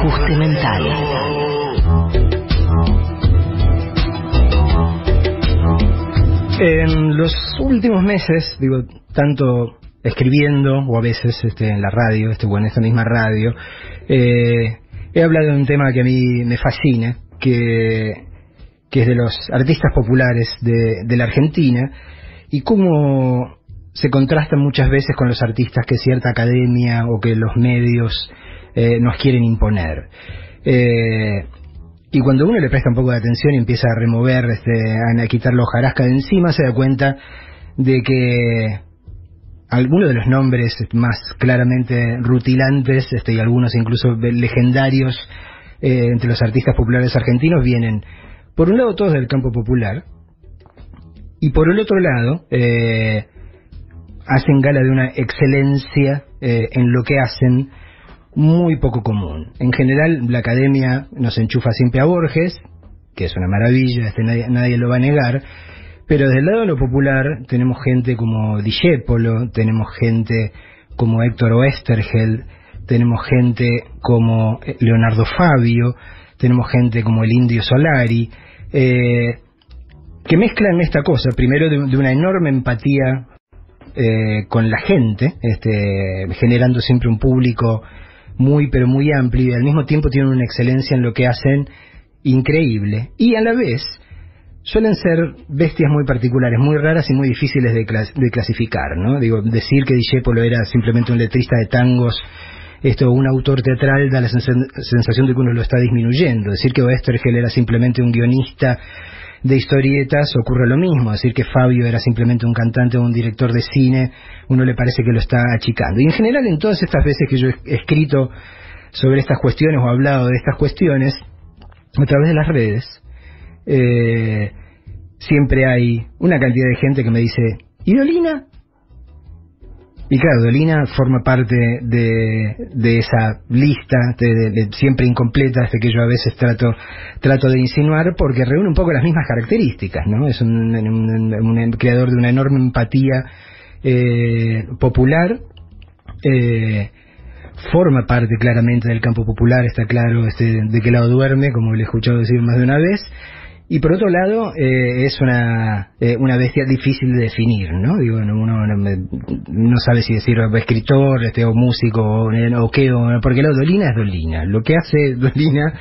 Ajuste mental. En los últimos meses, tanto escribiendo o a veces en la radio, o en esta misma radio, he hablado de un tema que a mí me fascina, que es de los artistas populares de la Argentina, y cómo se contrastan muchas veces con los artistas que cierta academia o que los medios nos quieren imponer. Y cuando uno le presta un poco de atención y empieza a remover, a quitar la hojarasca de encima, se da cuenta de que algunos de los nombres más claramente rutilantes, y algunos incluso legendarios entre los artistas populares argentinos, vienen, por un lado, todos del campo popular, y por el otro lado, hacen gala de una excelencia en lo que hacen muy poco común. En general, la academia nos enchufa siempre a Borges, que es una maravilla, nadie lo va a negar, pero del lado de lo popular tenemos gente como Discépolo, tenemos gente como Héctor Oesterheld, tenemos gente como Leonardo Fabio, tenemos gente como el Indio Solari, que mezclan esta cosa, primero de una enorme empatía con la gente, generando siempre un público muy pero muy amplio, y al mismo tiempo tienen una excelencia en lo que hacen increíble, y a la vez suelen ser bestias muy particulares, muy raras y muy difíciles de clasificar, ¿no? Decir que Discépolo era simplemente un letrista de tangos, un autor teatral, da la sensación de que uno lo está disminuyendo. Decir que Oesterheld era simplemente un guionista de historietas, ocurre lo mismo. Decir que Fabio era simplemente un cantante o un director de cine, uno le parece que lo está achicando. Y en general, en todas estas veces que yo he escrito sobre estas cuestiones o hablado de estas cuestiones a través de las redes, siempre hay una cantidad de gente que me dice: ¿y Dolina? Y claro, Dolina forma parte de esa lista de siempre incompleta, que yo a veces trato de insinuar, porque reúne un poco las mismas características, ¿no? Es un creador de una enorme empatía popular, forma parte claramente del campo popular, está claro de qué lado duerme, como le he escuchado decir más de una vez. Y por otro lado, es una bestia difícil de definir, ¿no? Uno no sabe si decir escritor, o músico, o qué, porque Dolina es Dolina. Lo que hace Dolina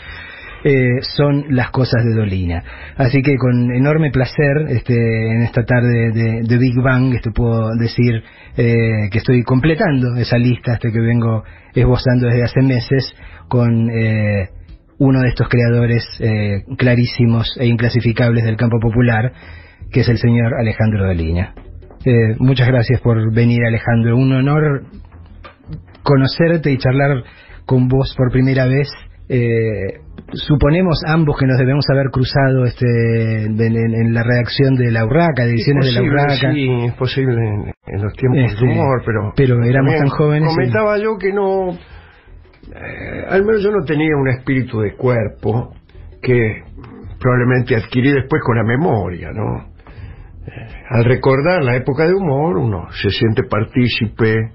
son las cosas de Dolina. Así que con enorme placer, en esta tarde de Big Bang, puedo decir que estoy completando esa lista que vengo esbozando desde hace meses con uno de estos creadores clarísimos e inclasificables del campo popular, que es el señor Alejandro Dolina. Muchas gracias por venir, Alejandro. Un honor conocerte y charlar con vos por primera vez. Suponemos ambos que nos debemos haber cruzado en la redacción de La Urraca, de ediciones de La Urraca. Sí, es posible en los tiempos de humor, pero éramos tan jóvenes. Comentaba yo que no... al menos yo no tenía un espíritu de cuerpo que probablemente adquirí después con la memoria, ¿no? Al recordar la época de humor, uno se siente partícipe,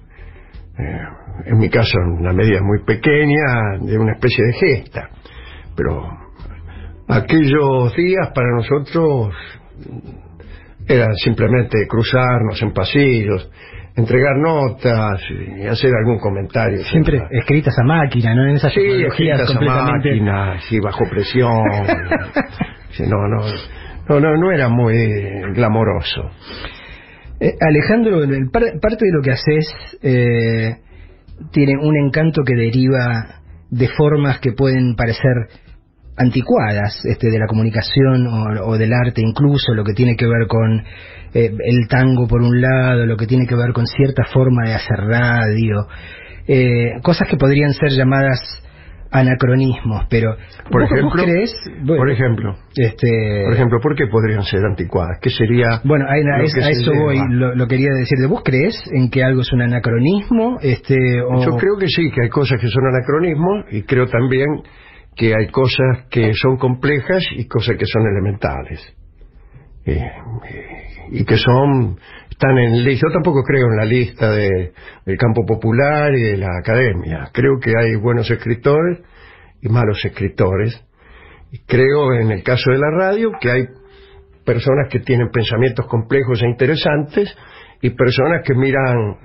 en mi caso en una medida muy pequeña, de una especie de gesta, pero aquellos días para nosotros eran simplemente cruzarnos en pasillos, entregar notas y hacer algún comentario. Siempre escritas a máquina, ¿no? En esas escritas completamente... a máquina, sí, bajo presión. Sí, no era muy glamoroso. Alejandro, parte de lo que haces tiene un encanto que deriva de formas que pueden parecer anticuadas, de la comunicación o del arte, incluso lo que tiene que ver con el tango por un lado, lo que tiene que ver con cierta forma de hacer radio, cosas que podrían ser llamadas anacronismos, pero por ejemplo, ¿vos crees? Bueno, por ejemplo, ¿por qué podrían ser anticuadas? ¿Qué sería? Bueno, a eso voy, lo quería decir. ¿Vos crees en que algo es un anacronismo? Yo creo que sí, que hay cosas que son anacronismos, y creo también que hay cosas que son complejas y cosas que son elementales, y que están en lista. Yo tampoco creo en la lista del campo popular y de la academia. Creo que hay buenos escritores y malos escritores. Y creo, en el caso de la radio, que hay personas que tienen pensamientos complejos e interesantes y personas que miran,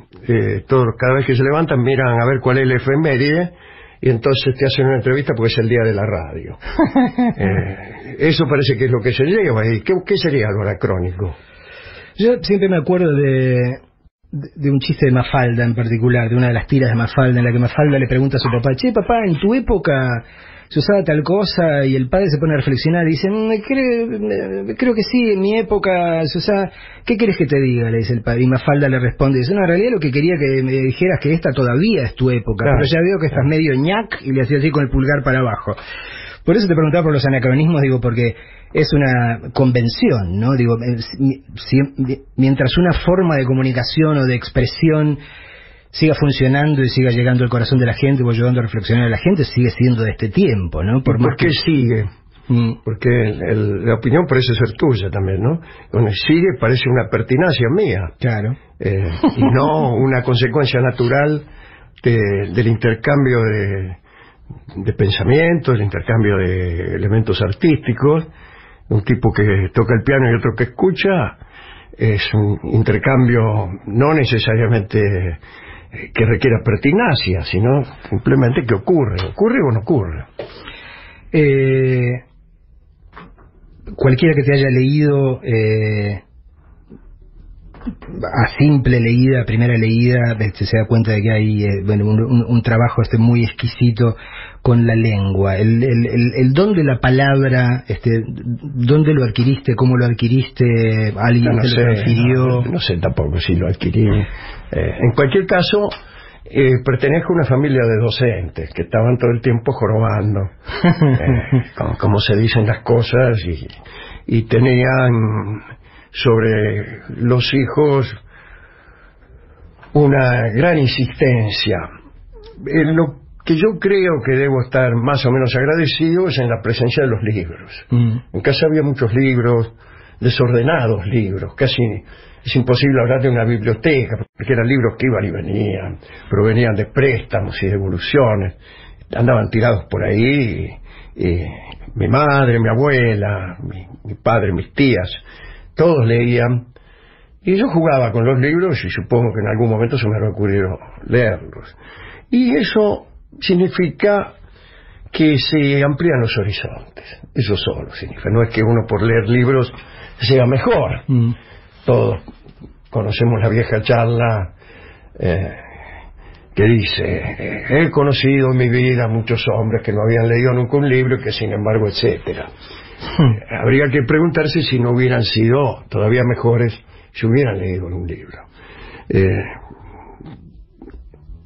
cada vez que se levantan, miran a ver cuál es la efeméride y entonces te hacen una entrevista porque es el día de la radio. Eso parece que es lo que se lleva. ¿Y qué sería lo anacrónico? Yo siempre me acuerdo de un chiste de Mafalda en particular, de una de las tiras de Mafalda, en la que Mafalda le pregunta a su papá: che, papá, en tu época se usaba tal cosa, y el padre se pone a reflexionar y dice: creo que sí, en mi época se usaba. ¿Qué querés que te diga?, le dice el padre. Y Mafalda le responde, dice: no, en realidad lo que quería que me dijeras que esta todavía es tu época, claro, pero ya veo que estás medio ñac, y le hacía así con el pulgar para abajo. Por eso te preguntaba por los anacronismos, digo, porque es una convención, ¿no? Digo, mientras una forma de comunicación o de expresión siga funcionando y siga llegando al corazón de la gente o ayudando a reflexionar a la gente, sigue siendo de este tiempo, ¿no? ¿Por qué sigue? Porque la opinión parece ser tuya también, ¿no? Cuando sigue parece una pertinacia mía. Claro. Y no una consecuencia natural del intercambio de pensamientos, el intercambio de elementos artísticos. Un tipo que toca el piano y otro que escucha es un intercambio no necesariamente que requiera pertinacia, sino simplemente que ocurre o no ocurre. Cualquiera que te haya leído a simple leída, a primera leída, se da cuenta de que hay un trabajo muy exquisito con la lengua, el don de la palabra. ¿Dónde lo adquiriste? ¿Cómo lo adquiriste? ¿Alguien te lo transfirió? No sé tampoco si lo adquirí. En cualquier caso, pertenezco a una familia de docentes que estaban todo el tiempo jorobando, como se dicen las cosas, y tenían sobre los hijos una gran insistencia. En lo que yo creo que debo estar más o menos agradecido es en la presencia de los libros. En casa había muchos libros, desordenados libros, casi es imposible hablar de una biblioteca, porque eran libros que iban y venían, provenían de préstamos y devoluciones, andaban tirados por ahí, y mi madre, mi abuela, mi padre, mis tías, todos leían, y yo jugaba con los libros y supongo que en algún momento se me había ocurrido leerlos. Y eso significa que se amplían los horizontes. Eso solo significa. No es que uno por leer libros sea mejor. Todos conocemos la vieja charla que dice: he conocido en mi vida muchos hombres que no habían leído nunca un libro y que sin embargo, etcétera. Habría que preguntarse si no hubieran sido todavía mejores si hubieran leído un libro.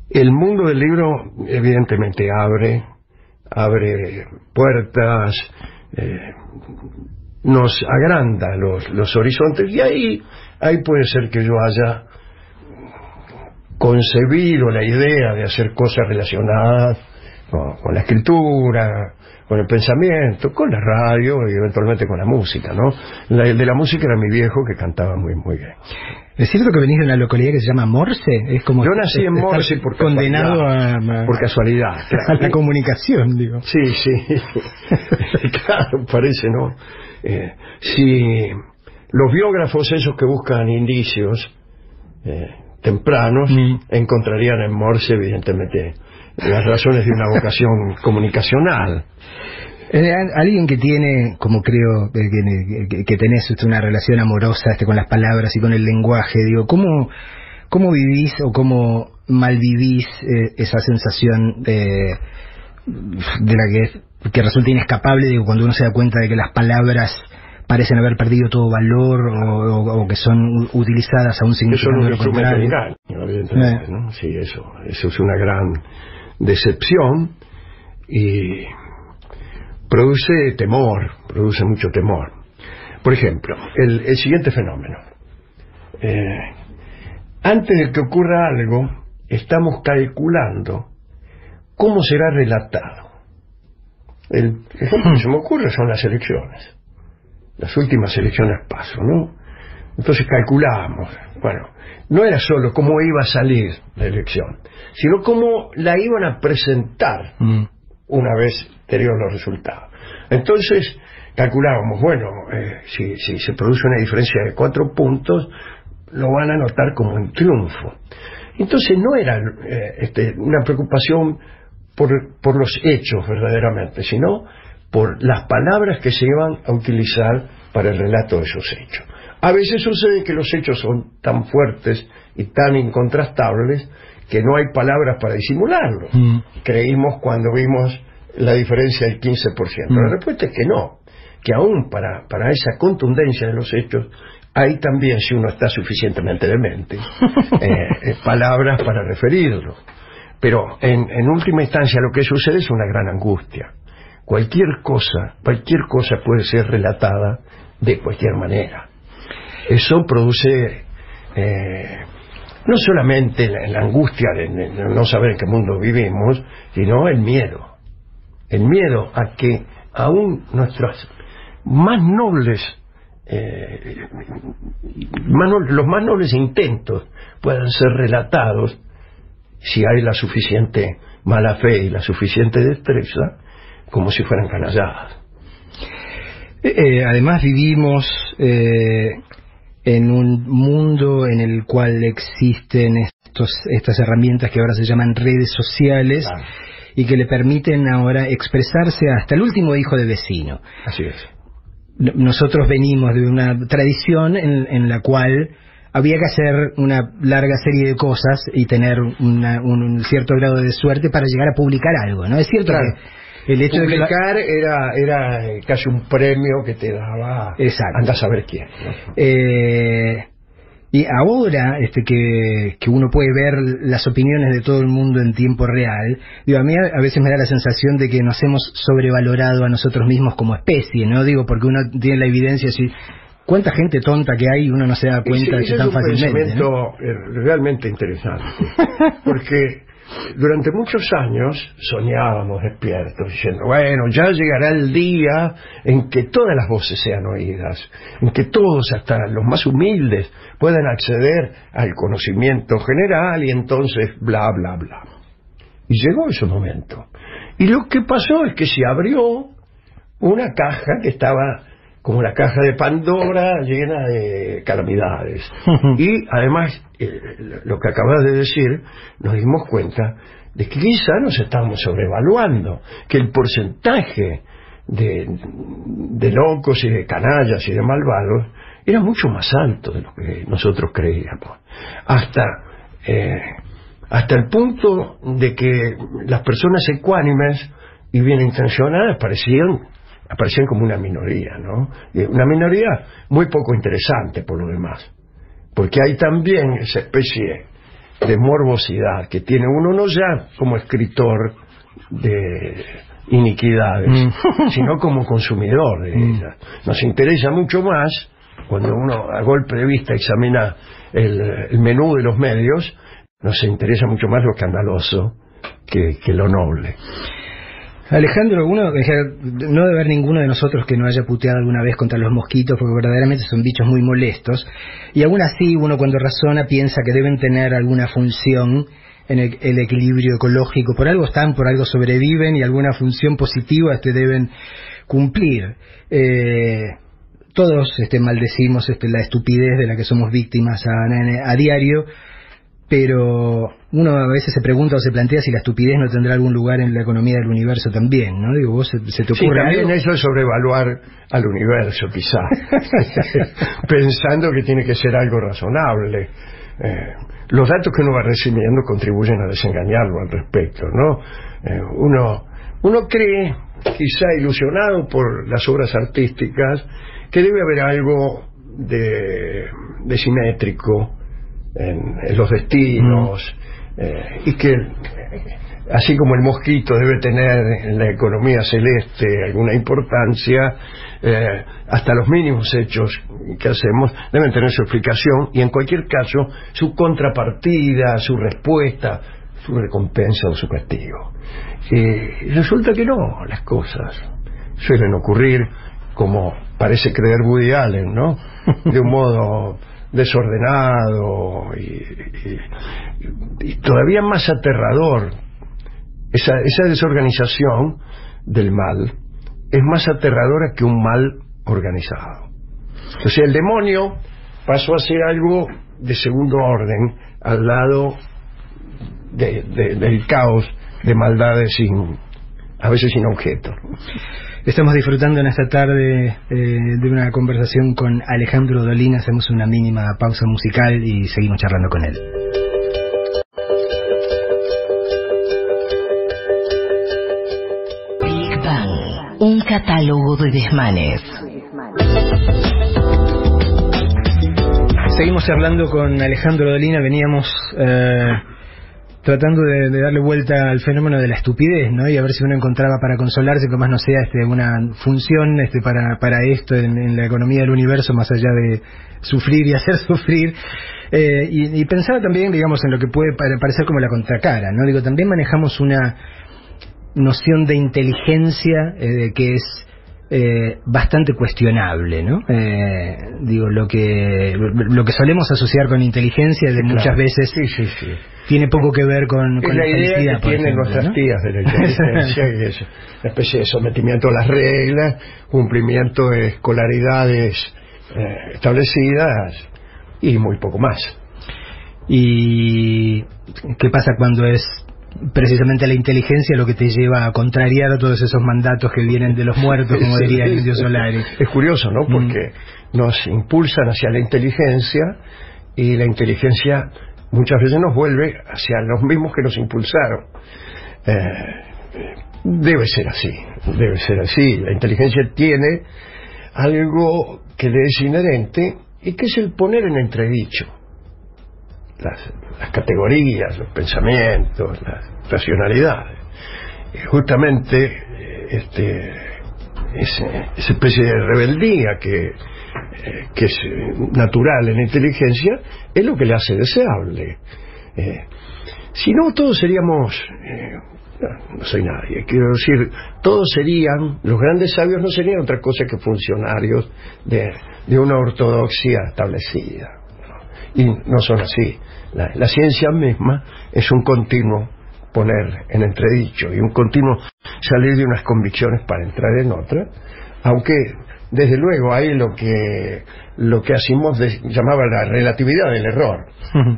El mundo del libro evidentemente abre puertas, nos agranda los horizontes, y ahí puede ser que yo haya concebido la idea de hacer cosas relacionadas con la escritura, con el pensamiento, con la radio y eventualmente con la música, ¿no? El de la música era mi viejo, que cantaba muy, muy bien. ¿Es cierto que venís de una localidad que se llama Morse? Es como yo nací en Morse por condenado por casualidad. Claro. A la comunicación, digo. Sí. Claro, parece, ¿no? Si los biógrafos esos que buscan indicios tempranos encontrarían en Morse, evidentemente, las razones de una vocación comunicacional. Alguien que tiene, como creo que tenés una relación amorosa con las palabras y con el lenguaje, digo, ¿cómo vivís o cómo malvivís esa sensación de la que resulta inescapable, digo, cuando uno se da cuenta de que las palabras parecen haber perdido todo valor o que son utilizadas a un significado lo contrario? Evidentemente, ¿no? Sí, eso es una gran decepción y produce temor, produce mucho temor. Por ejemplo, el siguiente fenómeno. Antes de que ocurra algo, estamos calculando cómo será relatado. El ejemplo que se me ocurre son las elecciones. Las últimas elecciones paso, ¿no? Entonces calculamos. Bueno, no era solo cómo iba a salir la elección, sino cómo la iban a presentar una vez tenidos los resultados. Entonces calculábamos, bueno, si se produce una diferencia de 4 puntos, lo van a notar como un triunfo. Entonces no era una preocupación por los hechos verdaderamente, sino por las palabras que se iban a utilizar para el relato de esos hechos. A veces sucede que los hechos son tan fuertes y tan incontrastables que no hay palabras para disimularlos. Creímos cuando vimos la diferencia del 15%. La respuesta es que no, que aún para esa contundencia de los hechos hay también, si uno está suficientemente demente, palabras para referirlo. Pero en última instancia lo que sucede es una gran angustia. Cualquier cosa puede ser relatada de cualquier manera. Eso produce no solamente la angustia de no saber en qué mundo vivimos, sino el miedo a que aún nuestros más nobles los más nobles intentos puedan ser relatados si hay la suficiente mala fe y la suficiente destreza, como si fueran canalladas. Además vivimos en un mundo en el cual existen estas herramientas que ahora se llaman redes sociales, claro, y que le permiten ahora expresarse hasta el último hijo de vecino. Así es. Nosotros venimos de una tradición en la cual había que hacer una larga serie de cosas y tener un cierto grado de suerte para llegar a publicar algo, ¿no? Es cierto, claro, que el hecho publicar de que era casi un premio que te daba. Exacto. Anda a saber quién, ¿no? Y ahora que uno puede ver las opiniones de todo el mundo en tiempo real, digo, a mí a veces me da la sensación de que nos hemos sobrevalorado a nosotros mismos como especie, ¿no? Digo, porque uno tiene la evidencia así, cuánta gente tonta que hay y uno no se da cuenta de que tan fácilmente. Es un pensamiento, ¿no?, realmente interesante, porque durante muchos años soñábamos despiertos diciendo, bueno, ya llegará el día en que todas las voces sean oídas, en que todos, hasta los más humildes, puedan acceder al conocimiento general y entonces bla, bla, bla. Y llegó ese momento. Y lo que pasó es que se abrió una caja que estaba como la caja de Pandora, llena de calamidades. Y además, lo que acabas de decir, nos dimos cuenta de que quizá nos estábamos sobrevaluando, que el porcentaje de locos y de canallas y de malvados era mucho más alto de lo que nosotros creíamos. Hasta el punto de que las personas ecuánimes y bien intencionadas aparecían como una minoría, ¿no? Una minoría muy poco interesante por lo demás, porque hay también esa especie de morbosidad que tiene uno no ya como escritor de iniquidades, sino como consumidor de ellas. Nos interesa mucho más, cuando uno a golpe de vista examina el menú de los medios, nos interesa mucho más lo escandaloso que lo noble. Alejandro, no debe haber ninguno de nosotros que no haya puteado alguna vez contra los mosquitos, porque verdaderamente son bichos muy molestos, y aún así uno cuando razona piensa que deben tener alguna función en el equilibrio ecológico. Por algo están, por algo sobreviven, y alguna función positiva deben cumplir. Todos maldecimos la estupidez de la que somos víctimas a diario, pero uno a veces se pregunta o se plantea si la estupidez no tendrá algún lugar en la economía del universo también, ¿no? Digo, ¿vos se te ocurre sí, también algo? Eso es sobrevaluar al universo, quizá, pensando que tiene que ser algo razonable. Los datos que uno va recibiendo contribuyen a desengañarlo al respecto, ¿no? Uno cree, quizá ilusionado por las obras artísticas, que debe haber algo de simétrico en los destinos, y que así como el mosquito debe tener en la economía celeste alguna importancia, hasta los mínimos hechos que hacemos deben tener su explicación y en cualquier caso su contrapartida, su respuesta, su recompensa o su castigo. Resulta que no, las cosas suelen ocurrir como parece creer Woody Allen, ¿no? De un modo desordenado y todavía más aterrador esa desorganización del mal es más aterradora que un mal organizado. O sea, el demonio pasó a ser algo de segundo orden al lado del caos de maldades a veces sin objeto. Estamos disfrutando en esta tarde de una conversación con Alejandro Dolina. Hacemos una mínima pausa musical y seguimos charlando con él. Big Bang, un catálogo de desmanes. Seguimos charlando con Alejandro Dolina. Veníamos tratando de darle vuelta al fenómeno de la estupidez, ¿no? Y a ver si uno encontraba para consolarse, que más no sea una función para esto en la economía del universo, más allá de sufrir y hacer sufrir. Y pensaba también, digamos, en lo que puede parecer como la contracara, ¿no? Digo, también manejamos una noción de inteligencia que es bastante cuestionable, ¿no? Digo, lo que solemos asociar con inteligencia de muchas veces sí. tiene poco que ver con la idea felicidad, que tienen nuestras, ¿no?, tías de la inteligencia, que es una especie de sometimiento a las reglas, cumplimiento de escolaridades establecidas y muy poco más. ¿Y qué pasa cuando es precisamente la inteligencia lo que te lleva a contrariar a todos esos mandatos que vienen de los muertos, como diría el Indio Solari? Es curioso, ¿no? Porque nos impulsan hacia la inteligencia y la inteligencia muchas veces nos vuelve hacia los mismos que nos impulsaron. Debe ser así. La inteligencia tiene algo que le es inherente y que es el poner en entredicho las categorías, los pensamientos, las racionalidades. Justamente esa especie de rebeldía que es natural en la inteligencia es lo que le hace deseable. Si no, todos seríamos no soy nadie, quiero decir, todos serían, los grandes sabios no serían otra cosa que funcionarios de una ortodoxia establecida, ¿no? Y no son así. La ciencia misma es un continuo poner en entredicho y un continuo salir de unas convicciones para entrar en otras, aunque desde luego hay lo que Asimov llamaba la relatividad del error.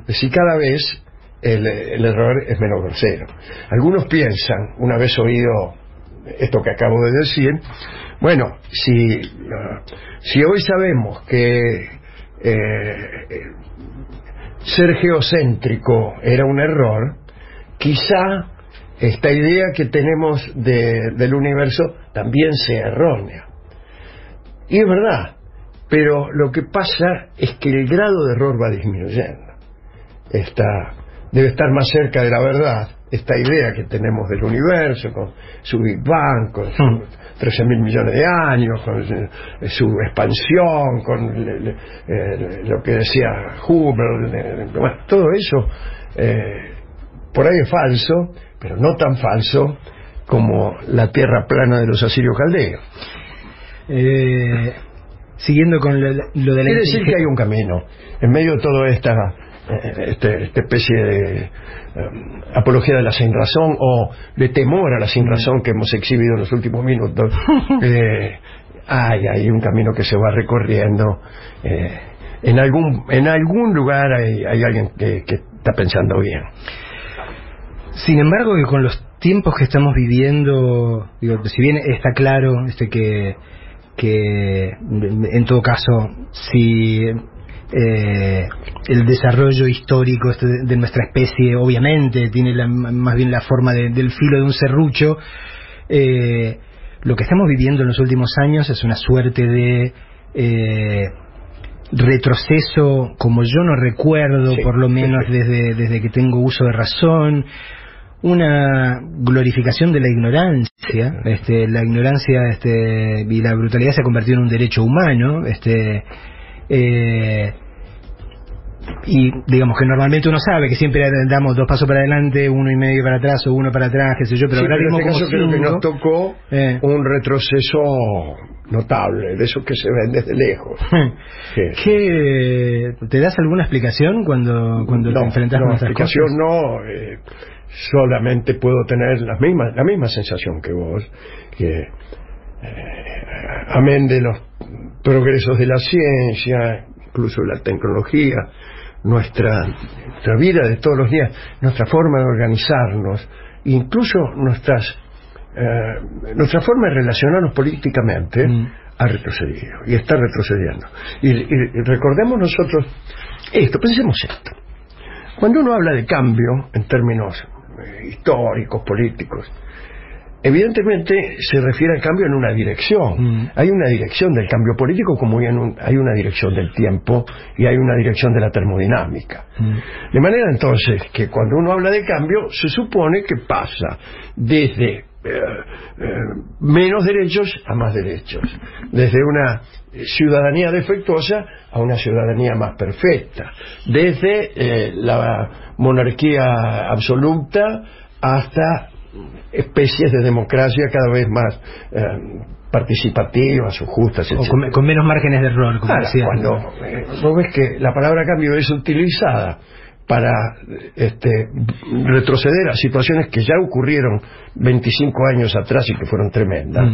Es decir, cada vez el error es menos grosero. Algunos piensan, una vez oído esto que acabo de decir, bueno, si hoy sabemos que ser geocéntrico era un error, quizá esta idea que tenemos del universo también sea errónea. Y es verdad, pero lo que pasa es que el grado de error va disminuyendo. Debe estar más cerca de la verdad esta idea que tenemos del universo, con su Big Bang, con sus 13.000 millones de años, con su expansión, con lo que decía Hubble, bueno, todo eso por ahí es falso, pero no tan falso como la tierra plana de los asirios caldeos. Siguiendo con lo de la quiere decir que hay un camino en medio de toda esta especie de apología de la sinrazón o de temor a la sinrazón que hemos exhibido en los últimos minutos. Hay un camino que se va recorriendo. En algún lugar hay alguien que está pensando bien. Sin embargo, que con los tiempos que estamos viviendo, digo, si bien está claro que en todo caso, si el desarrollo histórico de nuestra especie obviamente tiene más bien la forma del filo de un serrucho, lo que estamos viviendo en los últimos años es una suerte de retroceso como yo no recuerdo, por lo menos desde que tengo uso de razón, una glorificación de la ignorancia. La ignorancia y la brutalidad se ha convertido en un derecho humano, y digamos que normalmente uno sabe que siempre damos 2 pasos para adelante, 1,5 para atrás o 1 para atrás, qué sé yo, pero ahora en este caso creo que nos tocó un retroceso notable, de esos que se ven desde lejos. ¿Te das alguna explicación cuando te enfrentas con esas cosas? No, solamente puedo tener la misma sensación que vos, que amén de los progresos de la ciencia, incluso de la tecnología, nuestra vida de todos los días, nuestra forma de organizarnos, incluso nuestra forma de relacionarnos políticamente, ha retrocedido y está retrocediendo. Y recordemos nosotros esto, pensemos esto. Cuando uno habla de cambio en términos históricos, políticos, evidentemente se refiere al cambio en una dirección. Hay una dirección del cambio político, como hay una dirección del tiempo y hay una dirección de la termodinámica. De manera entonces que cuando uno habla de cambio se supone que pasa desde menos derechos a más derechos, desde una ciudadanía defectuosa a una ciudadanía más perfecta, desde la monarquía absoluta hasta especies de democracia cada vez más participativas o justas, etc. O con menos márgenes de error, como decía. Cuando vos ves que la palabra cambio es utilizada para retroceder a situaciones que ya ocurrieron 25 años atrás y que fueron tremendas,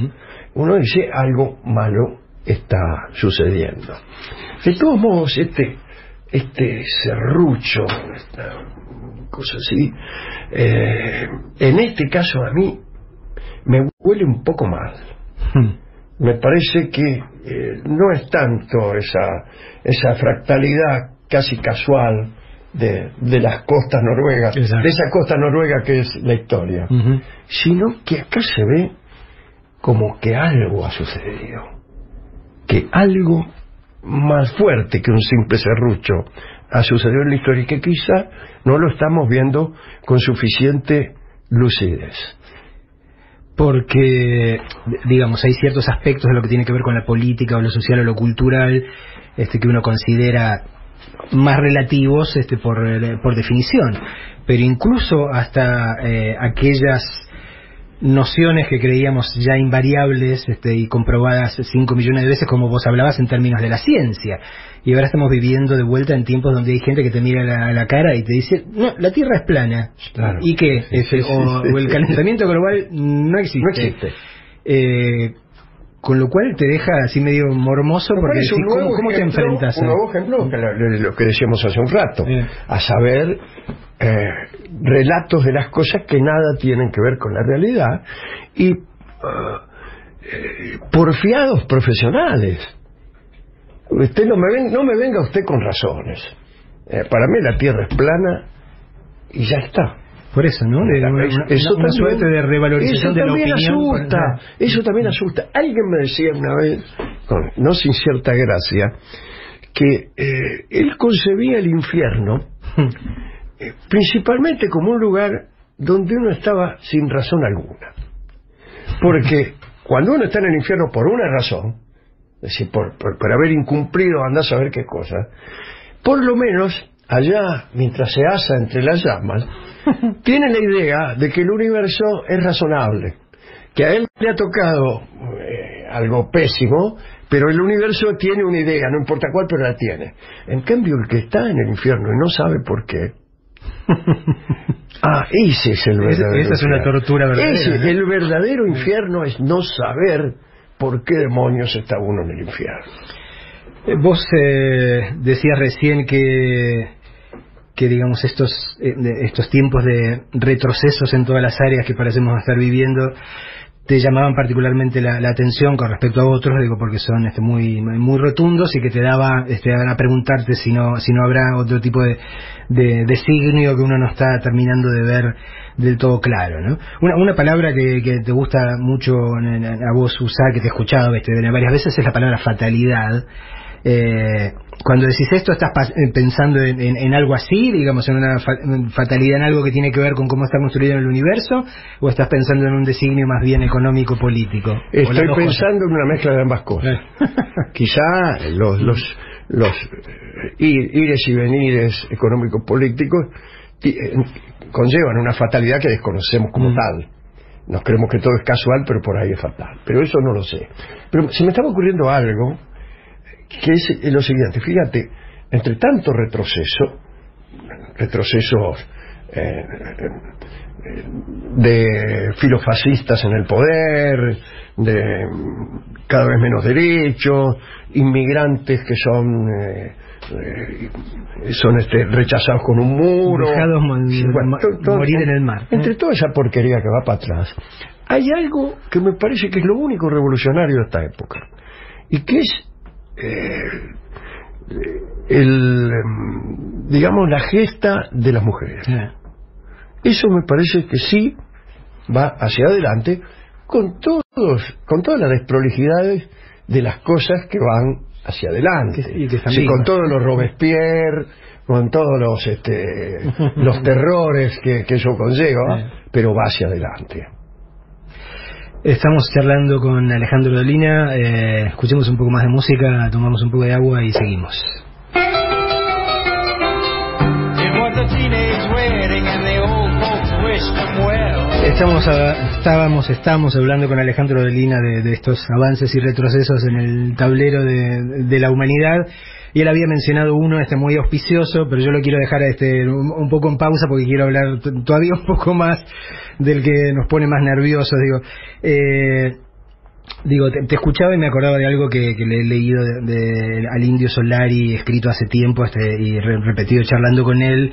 uno dice algo malo está sucediendo. De todos modos, este serrucho, esta cosa así, en este caso a mí me huele un poco mal. Me parece que no es tanto esa fractalidad casi casual de las costas noruegas, exacto, de esa costa noruega que es la historia, sino que acá se ve como que algo ha sucedido, que algo más fuerte que un simple serrucho ha sucedido en la historia y que quizá no lo estamos viendo con suficiente lucidez. Porque, digamos, hay ciertos aspectos de lo que tiene que ver con la política o lo social o lo cultural que uno considera más relativos por definición, pero incluso hasta aquellas nociones que creíamos ya invariables y comprobadas 5 millones de veces, como vos hablabas en términos de la ciencia, y ahora estamos viviendo de vuelta en tiempos donde hay gente que te mira a la cara y te dice, no, la Tierra es plana, claro, y que o el calentamiento global no existe, no existe. Con lo cual te deja así medio mormoso, porque decís, ¿cómo te enfrentas? Un nuevo ejemplo, lo que decíamos hace un rato, a saber, relatos de las cosas que nada tienen que ver con la realidad y porfiados profesionales. Usted no me venga usted con razones. Para mí la Tierra es plana y ya está. Por eso, ¿no? Una suerte de revalorización de la opinión. Eso también asusta. Alguien me decía una vez, no sin cierta gracia, que él concebía el infierno principalmente como un lugar donde uno estaba sin razón alguna. Porque cuando uno está en el infierno por una razón, es decir, por haber incumplido andar a saber qué cosa, por lo menos allá, mientras se asa entre las llamas, tiene la idea de que el universo es razonable, que a él le ha tocado algo pésimo, pero el universo tiene una idea, no importa cuál, pero la tiene. En cambio, el que está en el infierno y no sabe por qué, ese es el verdadero. Esa es una tortura verdadera. El verdadero infierno es no saber por qué demonios está uno en el infierno. Vos decías recién que digamos estos tiempos de retrocesos en todas las áreas que parecemos estar viviendo te llamaban particularmente la atención con respecto a otros, digo, porque son muy muy rotundos y que te daba a preguntarte si no habrá otro tipo de designio que uno no está terminando de ver del todo claro, ¿no? Una palabra que te gusta mucho a vos usar, que te he escuchado varias veces, es la palabra fatalidad. Cuando decís esto, ¿estás pensando en algo así, digamos, en una fatalidad, en algo que tiene que ver con cómo está construido el universo, o estás pensando en un designio más bien económico-político? Estoy pensando en una mezcla de ambas cosas. Quizá los ires y venires económicos políticos conllevan una fatalidad que desconocemos como tal. Nos creemos que todo es casual, pero por ahí es fatal. Pero eso no lo sé. Pero se me estaba ocurriendo algo que es lo siguiente. Fíjate, entre tanto retrocesos de filofascistas en el poder, de cada vez menos derechos, inmigrantes que son rechazados con un muro, dejados morir en el mar. Entre toda esa porquería que va para atrás, hay algo que me parece que es lo único revolucionario de esta época, y que es digamos, la gesta de las mujeres. Eso me parece que sí va hacia adelante, con todas las desprolijidades de las cosas que van hacia adelante, sí, con todos los Robespierre, con todos los terrores que eso conlleva, pero va hacia adelante. Estamos charlando con Alejandro Dolina, escuchemos un poco más de música, tomamos un poco de agua y seguimos. Estamos hablando con Alejandro Dolina de estos avances y retrocesos en el tablero de la humanidad, y él había mencionado uno muy auspicioso, pero yo lo quiero dejar un poco en pausa porque quiero hablar todavía un poco más del que nos pone más nerviosos. Te escuchaba y me acordaba de algo que le he leído al Indio Solari, escrito hace tiempo y repetido charlando con él,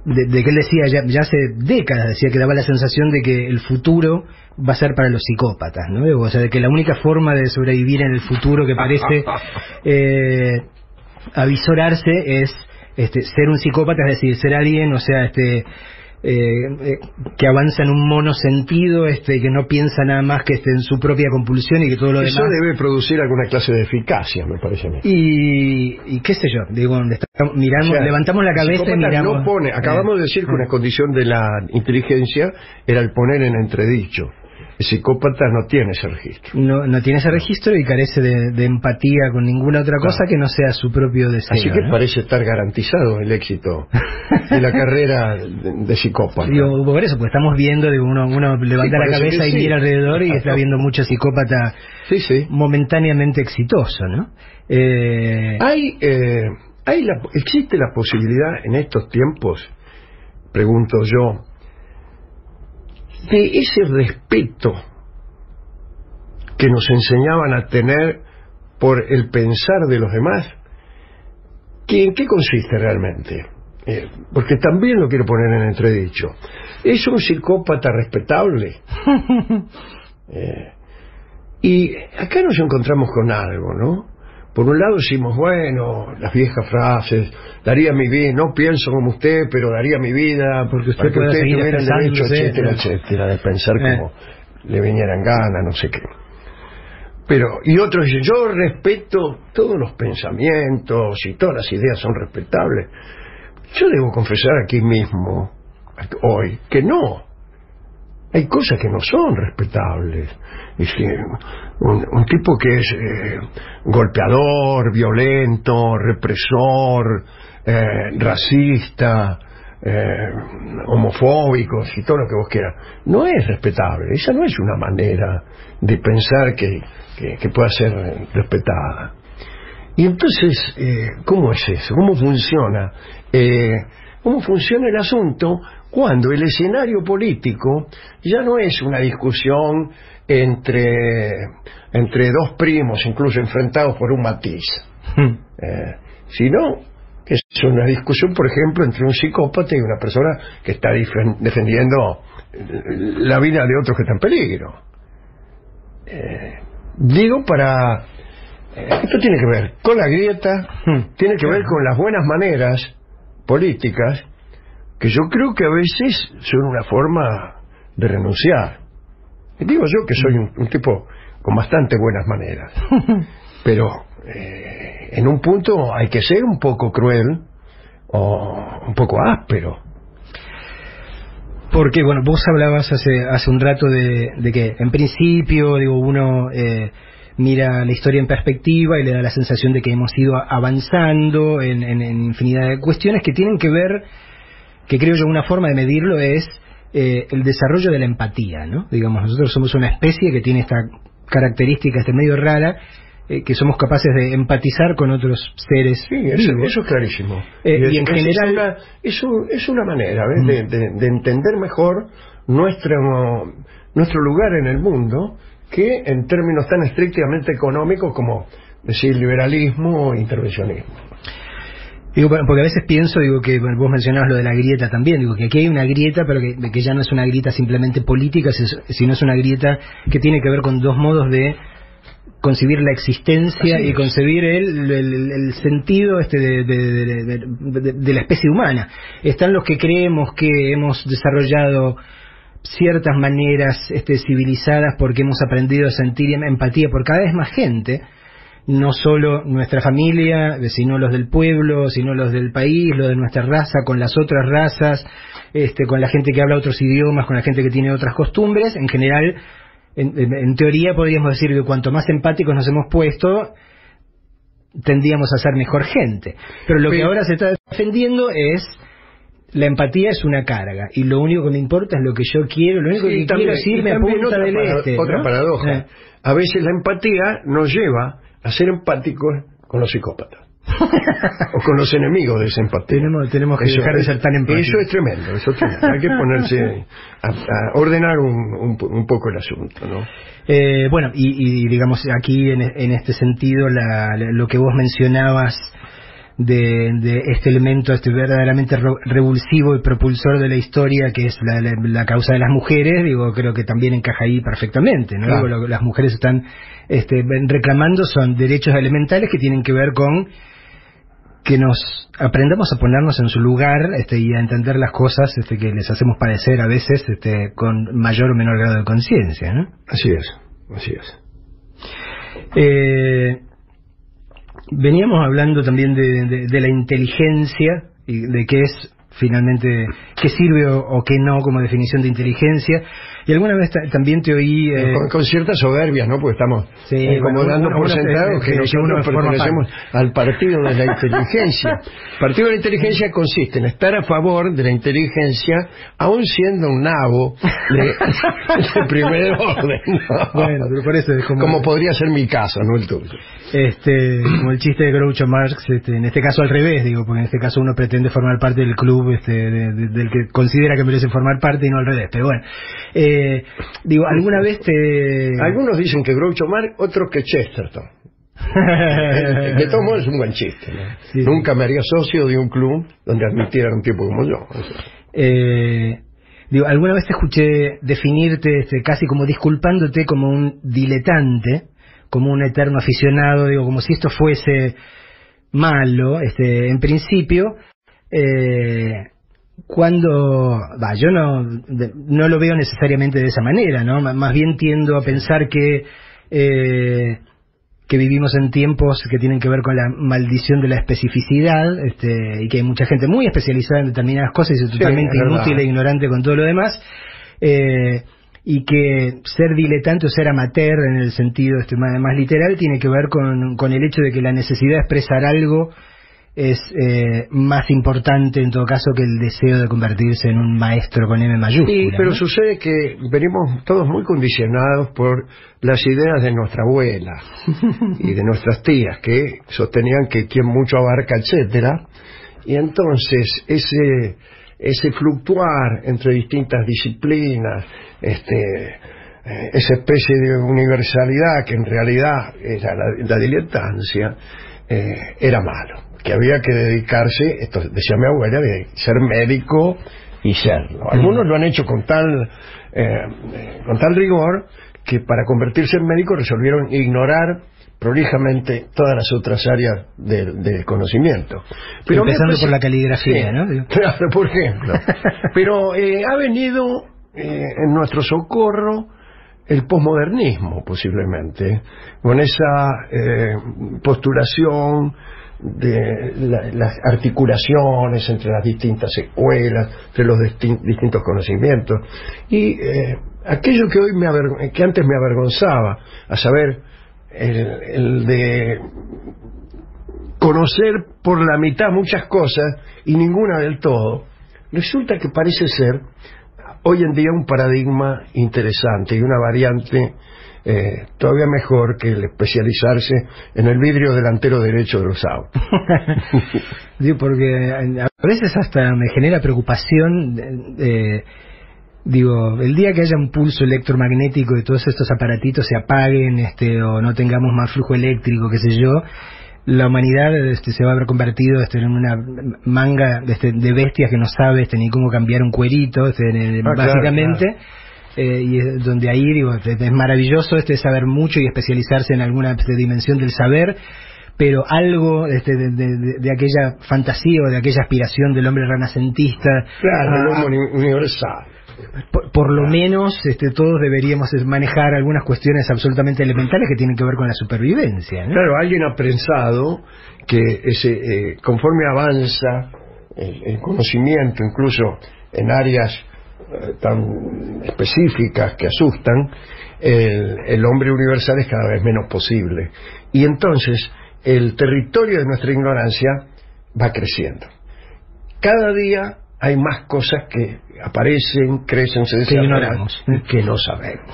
de que él decía, ya hace décadas, decía que daba la sensación de que el futuro va a ser para los psicópatas, ¿no? O sea, de que la única forma de sobrevivir en el futuro que parece avisorarse es ser un psicópata, es decir, ser alguien, o sea, que avanza en un monosentido, que no piensa nada más que en su propia compulsión y que todo lo demás. Eso debe producir alguna clase de eficacia, me parece a mí. Y qué sé yo, miramos, o sea, levantamos la cabeza y miramos. Acabamos de decir que una condición de la inteligencia era el poner en entredicho. El psicópata no tiene ese registro. No tiene ese registro y carece de empatía con ninguna otra cosa que no sea su propio deseo. Así que parece estar garantizado el éxito de la carrera de psicópata. Por eso, pues estamos viendo, uno levanta la cabeza y mira alrededor y está viendo mucho psicópata momentáneamente exitoso, ¿no? ¿Existe la posibilidad en estos tiempos, pregunto yo, de ese respeto que nos enseñaban a tener por el pensar de los demás? ¿En qué consiste realmente? Porque también lo quiero poner en entredicho. ¿Es un psicópata respetable? Y acá nos encontramos con algo, ¿no? Por un lado decimos, bueno, las viejas frases, daría mi vida, no pienso como usted, pero daría mi vida porque para que usted tuviera el derecho, etcétera, etcétera, de pensar como le vinieran ganas, no sé qué. Y otros dicen, yo respeto todos los pensamientos y todas las ideas son respetables. Yo debo confesar aquí mismo, hoy, que no. Hay cosas que no son respetables. Un tipo que es golpeador, violento, represor, racista, homofóbico y todo lo que vos quieras, no es respetable. Esa no es una manera de pensar que pueda ser respetada. Y entonces, ¿cómo es eso? ¿Cómo funciona? ¿Cómo funciona el asunto cuando el escenario político ya no es una discusión entre dos primos, incluso enfrentados por un matiz, sino que es una discusión, por ejemplo, entre un psicópata y una persona que está defendiendo la vida de otros que está en peligro? Esto tiene que ver con la grieta, tiene que ver con las buenas maneras políticas, que yo creo que a veces son una forma de renunciar. Digo yo que soy un tipo con bastante buenas maneras, pero en un punto hay que ser un poco cruel o un poco áspero. Porque, bueno, vos hablabas hace un rato de que en principio, uno mira la historia en perspectiva y le da la sensación de que hemos ido avanzando en infinidad de cuestiones que tienen que ver, que creo yo una forma de medirlo es el desarrollo de la empatía, ¿no? Nosotros somos una especie que tiene esta característica medio rara, que somos capaces de empatizar con otros seres. Sí, eso es clarísimo. Y en general es una manera, ¿ves? De entender mejor nuestro lugar en el mundo, que en términos tan estrictamente económicos como decir liberalismo o intervencionismo. Digo, porque a veces pienso, digo, que vos mencionabas lo de la grieta también, digo, que aquí hay una grieta, pero que ya no es una grieta simplemente política, sino es una grieta que tiene que ver con dos modos de concebir la existencia y concebir el sentido de la especie humana. Están los que creemos que hemos desarrollado ciertas maneras civilizadas porque hemos aprendido a sentir empatía por cada vez más gente, no solo nuestra familia, sino los del pueblo, sino los del país, los de nuestra raza, con las otras razas, con la gente que habla otros idiomas, con la gente que tiene otras costumbres. En general, en teoría podríamos decir que cuanto más empáticos nos hemos puesto, tendríamos a ser mejor gente. Pero lo que ahora se está defendiendo es: la empatía es una carga y lo único que me importa es lo que yo quiero, lo único que quiero es irme a Punta del Este. Otra paradoja. A veces la empatía nos lleva a ser empáticos con los psicópatas o con los enemigos de esa empatía. Tenemos que dejar de ser tan empáticos. Eso es tremendo. Hay que ponerse a ordenar un poco el asunto, ¿no? Bueno, y digamos aquí en este sentido lo que vos mencionabas de este elemento verdaderamente revulsivo y propulsor de la historia, que es la causa de las mujeres, digo, creo que también encaja ahí perfectamente, ¿no? Claro. Digo, lo que las mujeres están reclamando son derechos elementales que tienen que ver con que nos aprendamos a ponernos en su lugar y a entender las cosas que les hacemos padecer a veces con mayor o menor grado de conciencia, ¿no? Así es. Veníamos hablando también de la inteligencia y de qué es finalmente, qué sirve o qué no como definición de inteligencia. Y alguna vez también te oí... con cierta soberbia, ¿no? Porque estamos como dando por sentado que nosotros pertenecemos al partido de la inteligencia. El partido de la inteligencia consiste en estar a favor de la inteligencia, aún siendo un nabo de primer orden, ¿no? Bueno, pero por eso es como podría ser mi caso, no el tuyo. Como el chiste de Groucho Marx, en este caso al revés, digo, porque en este caso uno pretende formar parte del club del que considera que merece formar parte y no al revés. Pero bueno, digo, alguna vez algunos dicen que Groucho Marx, otros que Chesterton. De todos modos es un buen chiste, ¿no? Sí. Nunca me haría socio de un club donde admitieran un tipo como yo. Digo, alguna vez te escuché definirte casi como disculpándote como un diletante, como un eterno aficionado, digo, como si esto fuese malo, en principio, cuando yo no lo veo necesariamente de esa manera, ¿no? Más bien tiendo a pensar que vivimos en tiempos que tienen que ver con la maldición de la especificidad, y que hay mucha gente muy especializada en determinadas cosas y es totalmente inútil e ignorante con todo lo demás, y que ser diletante o ser amateur en el sentido más literal tiene que ver con el hecho de que la necesidad de expresar algo es más importante en todo caso que el deseo de convertirse en un maestro con M mayúscula. Sí, pero ¿no? Sucede que venimos todos muy condicionados por las ideas de nuestra abuela y de nuestras tías, que sostenían que quien mucho abarca, etcétera, y entonces ese fluctuar entre distintas disciplinas, esa especie de universalidad que en realidad era la diletancia, era malo, que había que dedicarse, esto decía mi abuela, de ser médico y serlo. Algunos lo han hecho con tal rigor que para convertirse en médico resolvieron ignorar prolijamente todas las otras áreas del conocimiento. Pero empezando por la caligrafía, ¿no? Claro, por ejemplo. Pero ha venido en nuestro socorro el posmodernismo, posiblemente, con esa postulación de las articulaciones entre las distintas escuelas, entre los distintos conocimientos, y aquello que antes me avergonzaba, a saber, el de conocer por la mitad muchas cosas y ninguna del todo, resulta que parece ser hoy en día un paradigma interesante y una variante todavía mejor que el especializarse en el vidrio delantero derecho de los autos. Digo, porque a veces hasta me genera preocupación, digo, el día que haya un pulso electromagnético y todos estos aparatitos se apaguen, o no tengamos más flujo eléctrico, qué sé yo, la humanidad se va a haber convertido en una manga de bestias que no sabe ni cómo cambiar un cuerito, básicamente. Claro. Y es donde ahí, digo, es maravilloso saber mucho y especializarse en alguna dimensión del saber, pero algo de aquella fantasía o de aquella aspiración del hombre renacentista, claro, el hombre universal. Por lo menos todos deberíamos manejar algunas cuestiones absolutamente elementales que tienen que ver con la supervivencia, ¿no? Claro, alguien ha pensado que conforme avanza el conocimiento, incluso en áreas tan específicas que asustan, el hombre universal es cada vez menos posible. Y entonces el territorio de nuestra ignorancia va creciendo. Cada día hay más cosas que aparecen, crecen, se desarrollan, que no sabemos.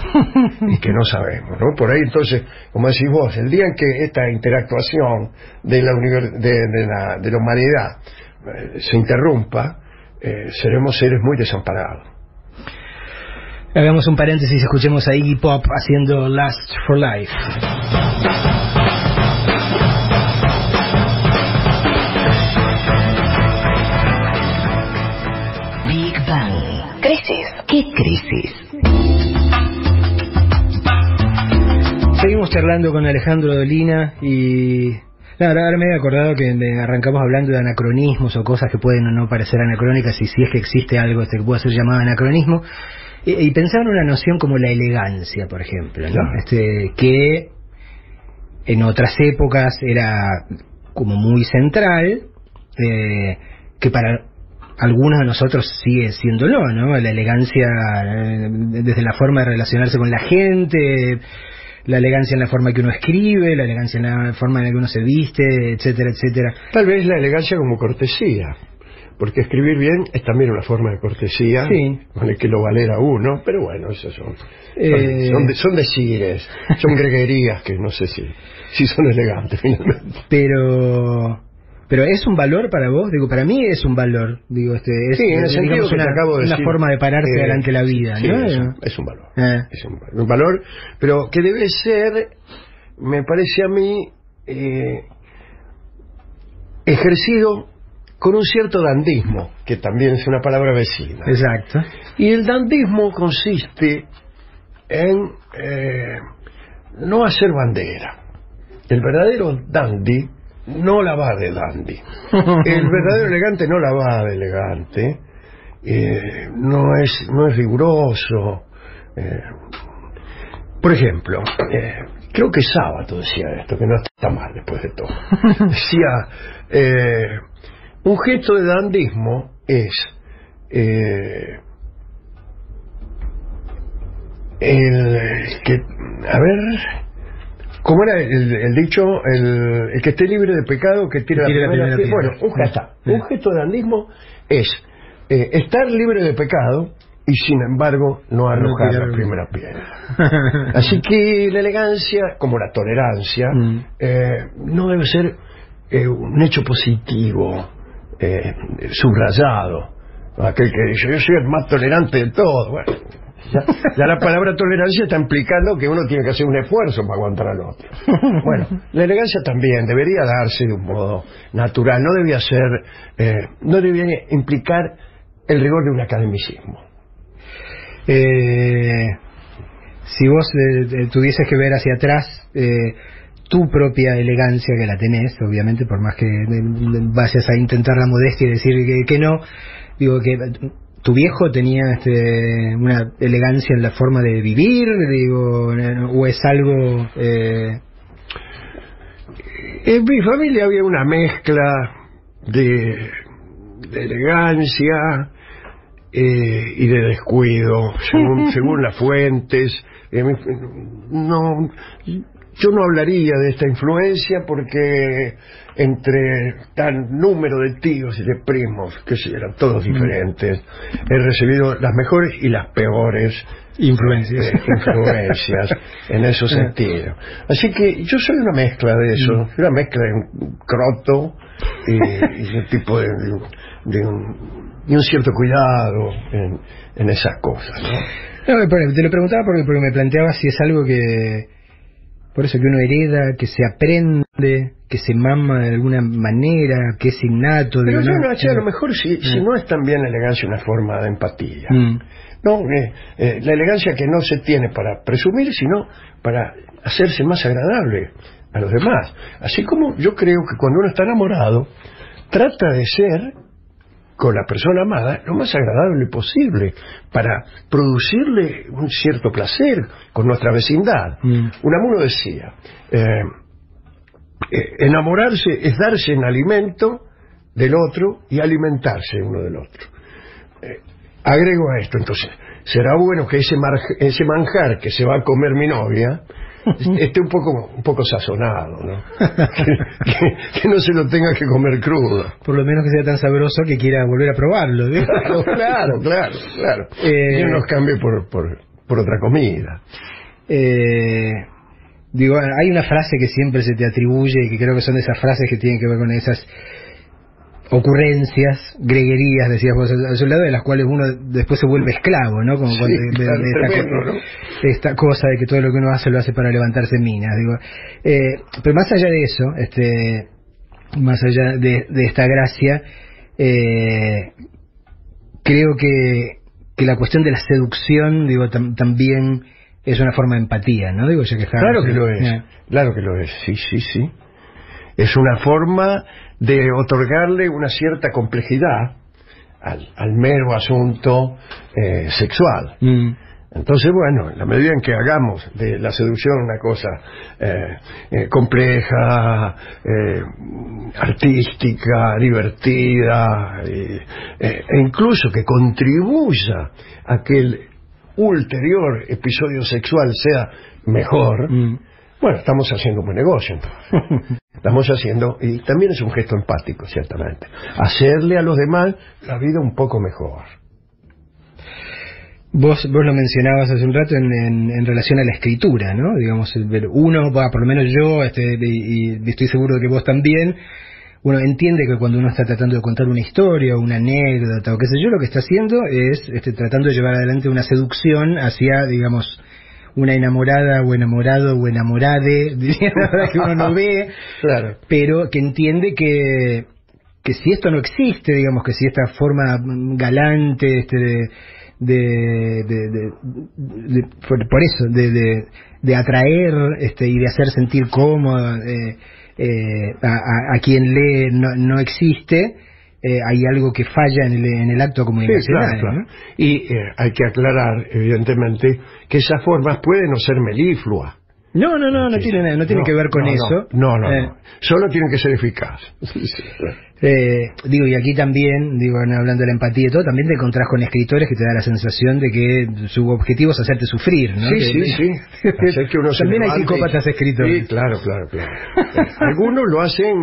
Y que no sabemos, ¿no? Por ahí entonces, como decís vos, el día en que esta interactuación de la humanidad se interrumpa, seremos seres muy desamparados. Hagamos un paréntesis, escuchemos a Iggy Pop haciendo Last for Life. Big Bang. Crisis. ¿Qué crisis? Seguimos charlando con Alejandro Dolina y... ahora me he acordado que arrancamos hablando de anacronismos o cosas que pueden o no parecer anacrónicas, y si es que existe algo que pueda ser llamado anacronismo. Y pensaba en una noción como la elegancia, por ejemplo, ¿no? Que en otras épocas era como muy central, que para algunos de nosotros sigue siéndolo, ¿no? La elegancia desde la forma de relacionarse con la gente, la elegancia en la forma que uno escribe, la elegancia en la forma en la que uno se viste, etcétera, etcétera. Tal vez la elegancia como cortesía, porque escribir bien es también una forma de cortesía, sí, con el que lo valera uno, pero bueno, esos son decires, son greguerías que no sé si son elegantes finalmente. Pero ¿es un valor para vos? Digo, para mí es un valor. Digo, sí, en el sentido que acabo de decir, una forma de pararse delante de la vida, sí, ¿no? Es un valor. Es un valor, pero que debe ser, me parece a mí, ejercido con un cierto dandismo, que también es una palabra vecina. Exacto. Y el dandismo consiste en no hacer bandera. El verdadero dandy no la va de dandy. El verdadero elegante no la va de elegante. No es riguroso. Por ejemplo, creo que Sábato decía esto, que no está mal después de todo. Decía, un gesto de dandismo es ¿cómo era el dicho? El que esté libre de pecado, que tire la primera piedra. Bueno, un gesto de dandismo es estar libre de pecado y sin embargo no arrojar la primera piedra. Así que la elegancia, como la tolerancia, no debe ser un hecho positivo, subrayado. Aquel que dice, yo soy el más tolerante de todos. Bueno, ya la palabra tolerancia está implicando que uno tiene que hacer un esfuerzo para aguantar al otro. Bueno, la elegancia también debería darse de un modo natural, no debería implicar el rigor de un academicismo. Si vos tuvieses que ver hacia atrás tu propia elegancia, que la tenés, obviamente, por más que vayas a intentar la modestia y decir que no, digo que tu viejo tenía una elegancia en la forma de vivir, digo, o es algo... En mi familia había una mezcla de elegancia y de descuido, según las fuentes. Yo no hablaría de esta influencia porque entre tal número de tíos y de primos, que eran todos diferentes, he recibido las mejores y las peores influencias en esos sentidos. Así que yo soy una mezcla de eso, una mezcla de un croto y un tipo de un cierto cuidado en esas cosas, ¿no? No, te lo preguntaba porque me planteaba si es algo que, por eso, que uno hereda, que se aprende, que se mama de alguna manera, que es innato. Pero yo no, a lo mejor si no es también la elegancia una forma de empatía. No, la elegancia que no se tiene para presumir, sino para hacerse más agradable a los demás. Así como yo creo que cuando uno está enamorado, trata de ser con la persona amada lo más agradable posible para producirle un cierto placer con nuestra vecindad. Unamuno decía, enamorarse es darse en alimento del otro y alimentarse uno del otro. Agrego a esto, entonces, será bueno que ese manjar que se va a comer mi novia esté un poco sazonado, ¿no? que no se lo tenga que comer crudo. Por lo menos que sea tan sabroso que quiera volver a probarlo, ¿no? Claro. Y no nos cambie por otra comida. Digo, hay una frase que siempre se te atribuye y que creo que son de esas frases que tienen que ver con esas ocurrencias, greguerías, decías vos, a su lado, de las cuales uno después se vuelve esclavo, ¿no? Como sí, cuando esta cosa de que todo lo que uno hace lo hace para levantarse minas, digo. Pero más allá de eso, más allá de esta gracia, creo que la cuestión de la seducción, digo, también es una forma de empatía, ¿no? Digo, ya que claro que lo es, claro que lo es, sí. Es una forma de otorgarle una cierta complejidad al mero asunto sexual. Entonces, bueno, en la medida en que hagamos de la seducción una cosa compleja, artística, divertida, e incluso que contribuya a que el ulterior episodio sexual sea mejor, bueno, estamos haciendo un buen negocio, entonces. Estamos haciendo, y también es un gesto empático, ciertamente, hacerle a los demás la vida un poco mejor. Vos lo mencionabas hace un rato en relación a la escritura, ¿no? Digamos, uno, por lo menos yo, y estoy seguro de que vos también, uno entiende que cuando uno está tratando de contar una historia o una anécdota o qué sé yo, lo que está haciendo es tratando de llevar adelante una seducción hacia, digamos, una enamorada o enamorado o enamorade, diría la verdad que uno no ve, claro, pero que entiende que si esto no existe, digamos, que si esta forma galante por eso de atraer y de hacer sentir cómodo a quien lee no existe, hay algo que falla en el acto comunicacional. Sí, claro. ¿no? Y hay que aclarar, evidentemente, que esas formas pueden no ser melifluas. No tiene que ver con eso. No. Solo tienen que ser eficaces. Digo, y aquí también, hablando de la empatía y todo, también te encontrás con escritores que te da la sensación de que su objetivo es hacerte sufrir, ¿no? Sí. Hacer que uno también hay psicópatas escritores. Sí, claro. Algunos lo hacen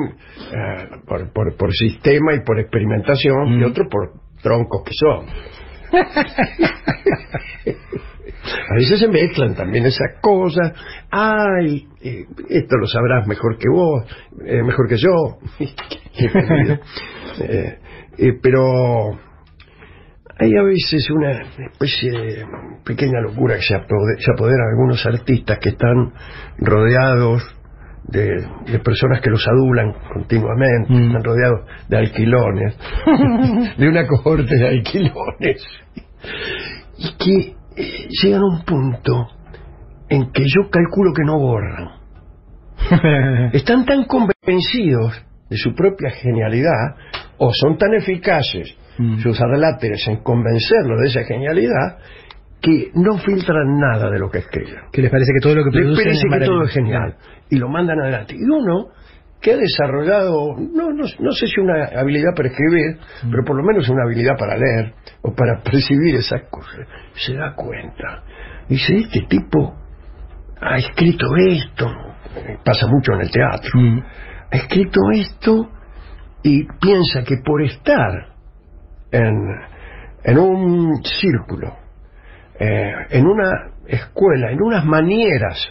por sistema y por experimentación, y otros por troncos que son. A veces se mezclan también esas cosas. Ay, esto lo sabrás mejor que vos, mejor que yo. Pero hay a veces una especie de pequeña locura que se apodera de algunos artistas que están rodeados de personas que los adulan continuamente, están rodeados de alquilones, de una cohorte de alquilones, y que llegan a un punto en que yo calculo que no borran. Están tan convencidos de su propia genialidad, o son tan eficaces sus adláteres en convencerlo de esa genialidad, que no filtran nada de lo que escriben. Que les parece que todo lo que producen les parece que todo es genial, y lo mandan adelante. Y uno que ha desarrollado, no sé si una habilidad para escribir, pero por lo menos una habilidad para leer o para percibir esas cosas, se da cuenta. Dice, este tipo ha escrito esto, pasa mucho en el teatro, ha escrito esto y piensa que por estar en un círculo en una escuela, en unas manieras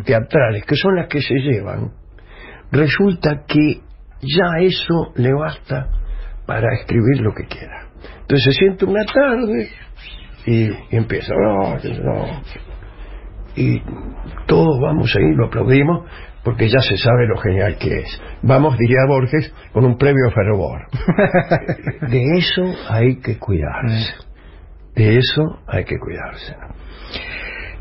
teatrales, que son las que se llevan, resulta que ya eso le basta para escribir lo que quiera. Entonces se siente una tarde y empieza, y todos vamos ahí, lo aplaudimos, porque ya se sabe lo genial que es. Vamos, diría Borges, con un previo fervor. De eso hay que cuidarse. De eso hay que cuidarse.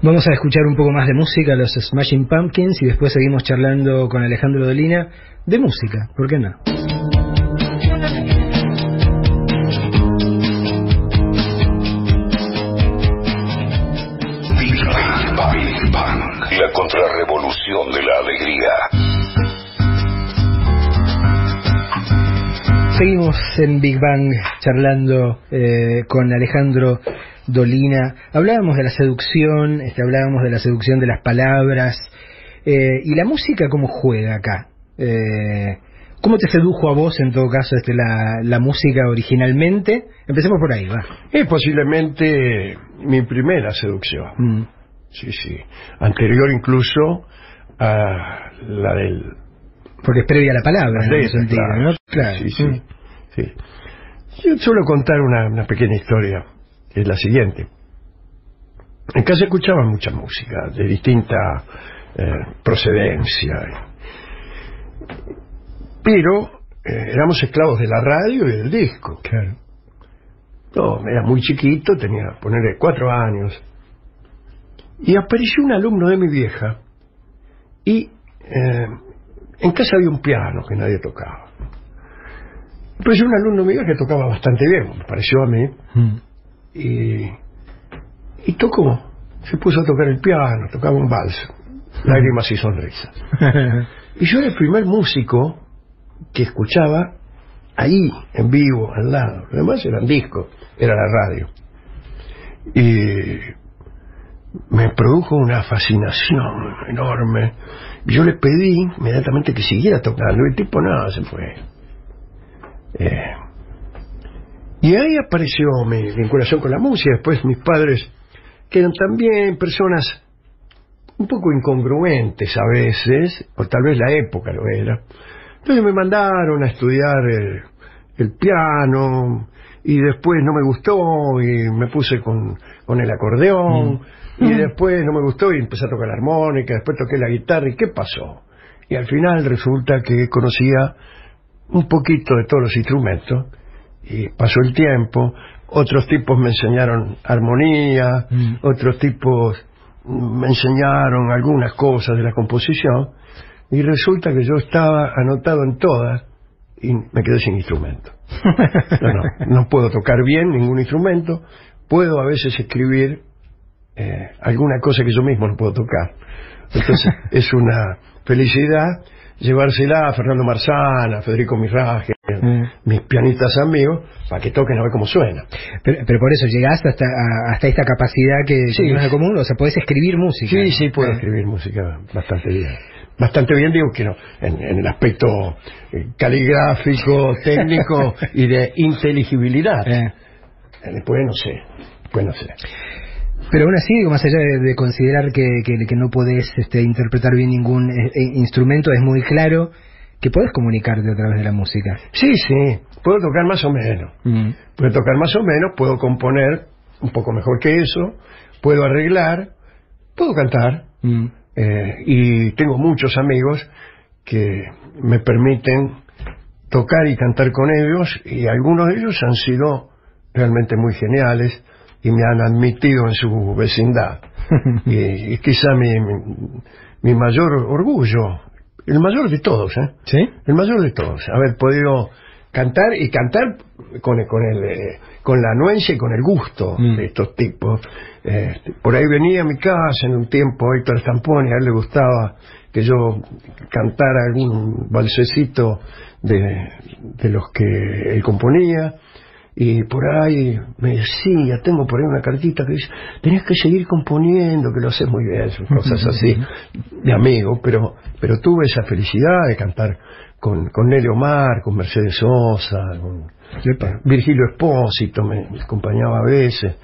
Vamos a escuchar un poco más de música, los Smashing Pumpkins, y después seguimos charlando con Alejandro Dolina de música, ¿por qué no? Big Bang, la contrarrevolución de la alegría. Seguimos en Big Bang charlando con Alejandro Dolina. Hablábamos de la seducción, hablábamos de la seducción de las palabras, y la música, ¿cómo juega acá? ¿Cómo te sedujo a vos, en todo caso, la música originalmente? Empecemos por ahí, va. Es posiblemente mi primera seducción. Sí. Anterior incluso a la del... Porque es previa a la palabra, en ese sentido, claro, ¿no? Claro. Sí. Yo suelo contar una pequeña historia, que es la siguiente. En casa escuchaba mucha música, de distinta procedencia. Pero éramos esclavos de la radio y del disco. Claro. No, era muy chiquito, tenía, ponerle 4 años. Y apareció un alumno de mi vieja y en casa había un piano que nadie tocaba. Apareció un alumno de mi vieja que tocaba bastante bien, me pareció a mí, y tocó, se puso a tocar el piano, tocaba un vals, Lágrimas y Sonrisas. Y yo era el primer músico que escuchaba ahí, en vivo, al lado. Lo demás eran discos, era la radio. Y me produjo una fascinación enorme. Yo le pedí inmediatamente que siguiera tocando, y el tipo nada, se fue. Y ahí apareció mi vinculación con la música. Después mis padres, que eran también personas un poco incongruentes a veces, o tal vez la época lo era. Entonces me mandaron a estudiar el piano, y después no me gustó y me puse con el acordeón, y después no me gustó y empecé a tocar la armónica, después toqué la guitarra. ¿Y qué pasó? Y al final resulta que conocía un poquito de todos los instrumentos, y pasó el tiempo, otros tipos me enseñaron armonía, otros tipos me enseñaron algunas cosas de la composición, y resulta que yo estaba anotado en todas y me quedé sin instrumento. No puedo tocar bien ningún instrumento, puedo a veces escribir alguna cosa que yo mismo no puedo tocar. Entonces es una felicidad llevársela a Fernando Marzana, a Federico Mirraje, mis pianistas amigos, para que toquen a ver cómo suena. Pero por eso llegaste hasta esta capacidad que tenemos de común, o sea, podés escribir música. Sí, puedo escribir música bastante bien. Bastante bien, digo que no, en el aspecto caligráfico, técnico y de inteligibilidad. Después no sé. Pero aún así, digo, más allá de considerar que no podés interpretar bien ningún instrumento, es muy claro que podés comunicarte a través de la música. Sí, puedo tocar más o menos. Puedo componer un poco mejor que eso, puedo arreglar, puedo cantar. Y tengo muchos amigos que me permiten tocar y cantar con ellos, y algunos de ellos han sido realmente muy geniales y me han admitido en su vecindad. Y quizá mi mayor orgullo, el mayor de todos, ¿sí? El mayor de todos, haber podido cantar, y cantar con la anuencia y con el gusto de estos tipos. Por ahí venía a mi casa en un tiempo Héctor Stamponi, a él le gustaba que yo cantara algún balsecito de los que él componía, y por ahí me decía, tengo por ahí una cartita que dice, tenés que seguir componiendo, que lo haces muy bien, cosas así de amigo, pero tuve esa felicidad de cantar con Nelly Omar, con Mercedes Sosa, con Virgilio Espósito me acompañaba a veces.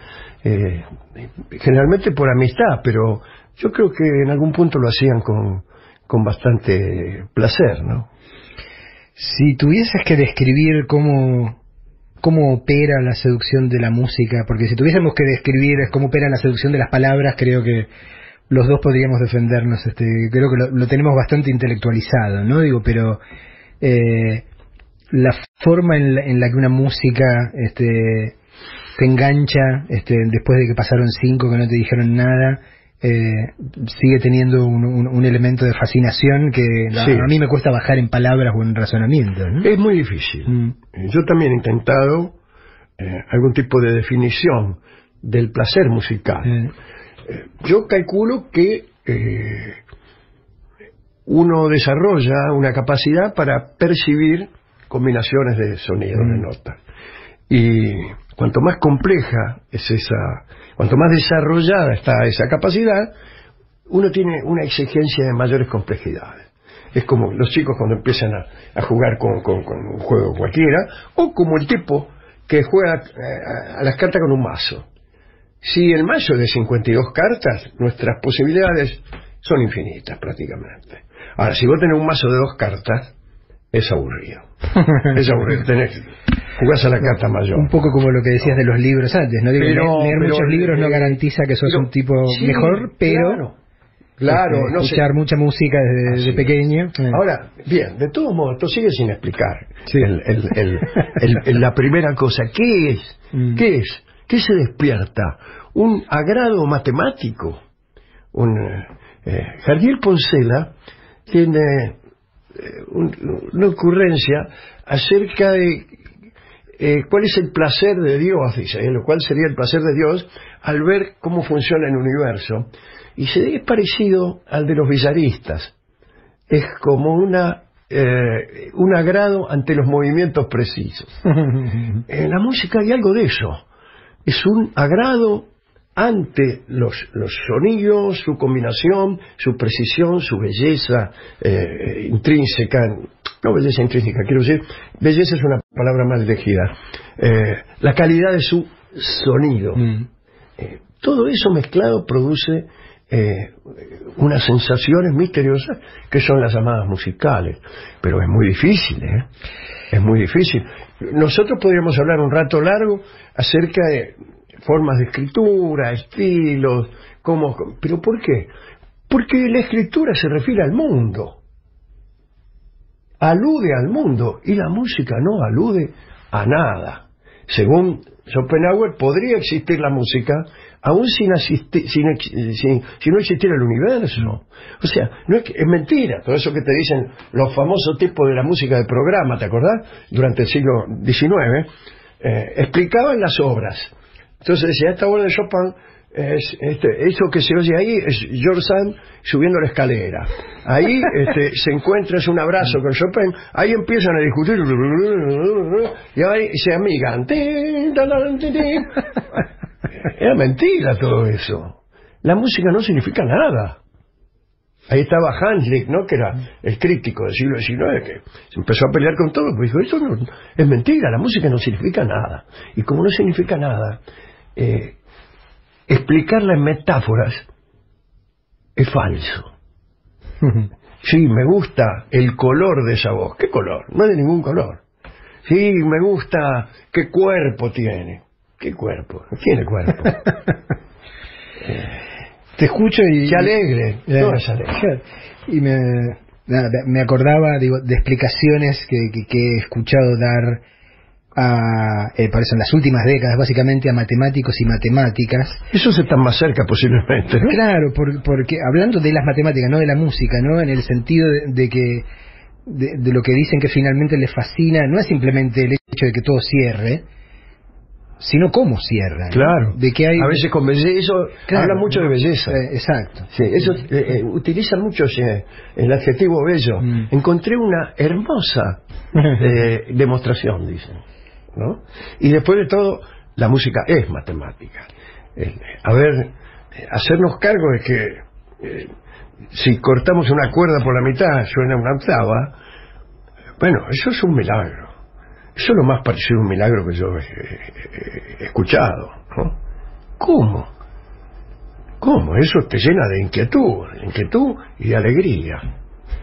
generalmente por amistad, pero yo creo que en algún punto lo hacían con bastante placer, ¿no? Si tuvieses que describir cómo opera la seducción de la música, porque si tuviésemos que describir cómo opera la seducción de las palabras, creo que los dos podríamos defendernos. Creo que lo tenemos bastante intelectualizado, ¿no? Digo, pero la forma en la que una música te engancha después de que pasaron 5 que no te dijeron nada, sigue teniendo un elemento de fascinación que Sí. a mí me cuesta bajar en palabras o en razonamiento, ¿no? Es muy difícil. Yo también he intentado algún tipo de definición del placer musical. Yo calculo que uno desarrolla una capacidad para percibir combinaciones de sonidos, de notas. Y cuanto más compleja es cuanto más desarrollada está esa capacidad, uno tiene una exigencia de mayores complejidades. Es como los chicos cuando empiezan a jugar con un juego cualquiera, o como el tipo que juega a las cartas con un mazo. Si el mazo es de 52 cartas, nuestras posibilidades son infinitas prácticamente. Ahora, si vos tenés un mazo de 2 cartas, es aburrido. Es aburrido. Jugás a la carta mayor. Un poco como lo que decías de los libros antes, ¿no? Digo, leer muchos libros no garantiza que sos un tipo mejor, pero claro, no escuchar mucha música desde pequeño. Ahora, bien, de todos modos, esto sigue sin explicar. Sí. La primera cosa, ¿qué es? ¿Qué es? ¿Qué se despierta? ¿Un agrado matemático? Jardiel Poncela tiene una ocurrencia acerca de cuál es el placer de Dios, dice, lo cual sería el placer de Dios al ver cómo funciona el universo. Y es parecido al de los billaristas. Es como un agrado ante los movimientos precisos. En la música hay algo de eso. Es un agrado ante los sonidos, su combinación, su precisión, su belleza intrínseca. No belleza intrínseca, quiero decir, belleza es una palabra mal elegida. La calidad de su sonido. Todo eso mezclado produce unas sensaciones misteriosas que son las llamadas musicales. Pero es muy difícil, es muy difícil. Nosotros podríamos hablar un rato largo acerca de formas de escritura, estilos, pero ¿por qué? Porque la escritura se refiere al mundo, alude al mundo, y la música no alude a nada. Según Schopenhauer, podría existir la música aún si no existiera el universo. O sea, es mentira todo eso que te dicen los famosos tipos de la música de programa, ¿te acordás? Durante el siglo XIX explicaban las obras. Entonces decía, esta obra de Chopin eso que se oye ahí es George Sand subiendo la escalera. Ahí se encuentra, es un abrazo con Chopin. Ahí empiezan a discutir y ahí se amigan. Era mentira todo eso. La música no significa nada. Ahí estaba Hanslick, ¿no? Que era el crítico del siglo XIX, que se empezó a pelear con todo, pues dijo, esto no, es mentira, la música no significa nada. Y como no significa nada, explicarla en metáforas es falso. Sí, me gusta el color de esa voz. ¿Qué color? No es de ningún color. Sí, me gusta qué cuerpo tiene. ¿Qué cuerpo? No tiene cuerpo. Te escucho y... ¡Qué alegre! No es alegre. Y me acordaba, digo, de explicaciones que he escuchado dar por eso en las últimas décadas, básicamente, a matemáticos y matemáticas. Esos están más cerca, posiblemente, ¿no? Claro, porque hablando de las matemáticas, no de la música, ¿no? En el sentido de que de lo que dicen que finalmente les fascina, no es simplemente el hecho de que todo cierre, sino cómo cierra, ¿no? Claro. De que hay... A veces con belleza, eso claro, habla mucho de belleza. Exacto. Sí, eso utiliza mucho el adjetivo bello. Encontré una hermosa demostración, dicen, ¿no? Y después de todo, la música es matemática. Hacernos cargo de que si cortamos una cuerda por la mitad suena una octava. Bueno, eso es un milagro. Eso es lo más parecido a un milagro que yo he escuchado, ¿no? ¿Cómo? Eso te llena de inquietud y de alegría.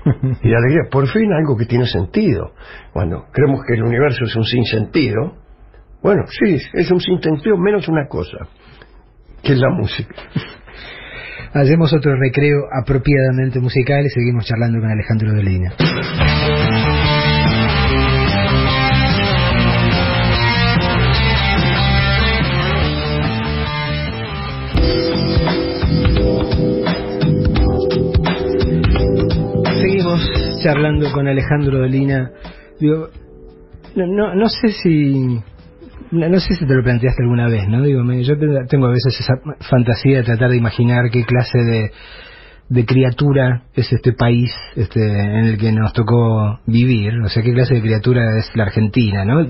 Y de alegría, por fin algo que tiene sentido. Cuando creemos que el universo es un sinsentido, bueno, sí, es un sinsentido menos una cosa, que es la música. Hacemos otro recreo apropiadamente musical y seguimos charlando con Alejandro Dolina. Seguimos charlando con Alejandro Dolina. Digo, no sé si... No sé si te lo planteaste alguna vez, ¿no? Digo, yo tengo a veces esa fantasía de tratar de imaginar qué clase de criatura es este país en el que nos tocó vivir, o sea, qué clase de criatura es la Argentina, ¿no?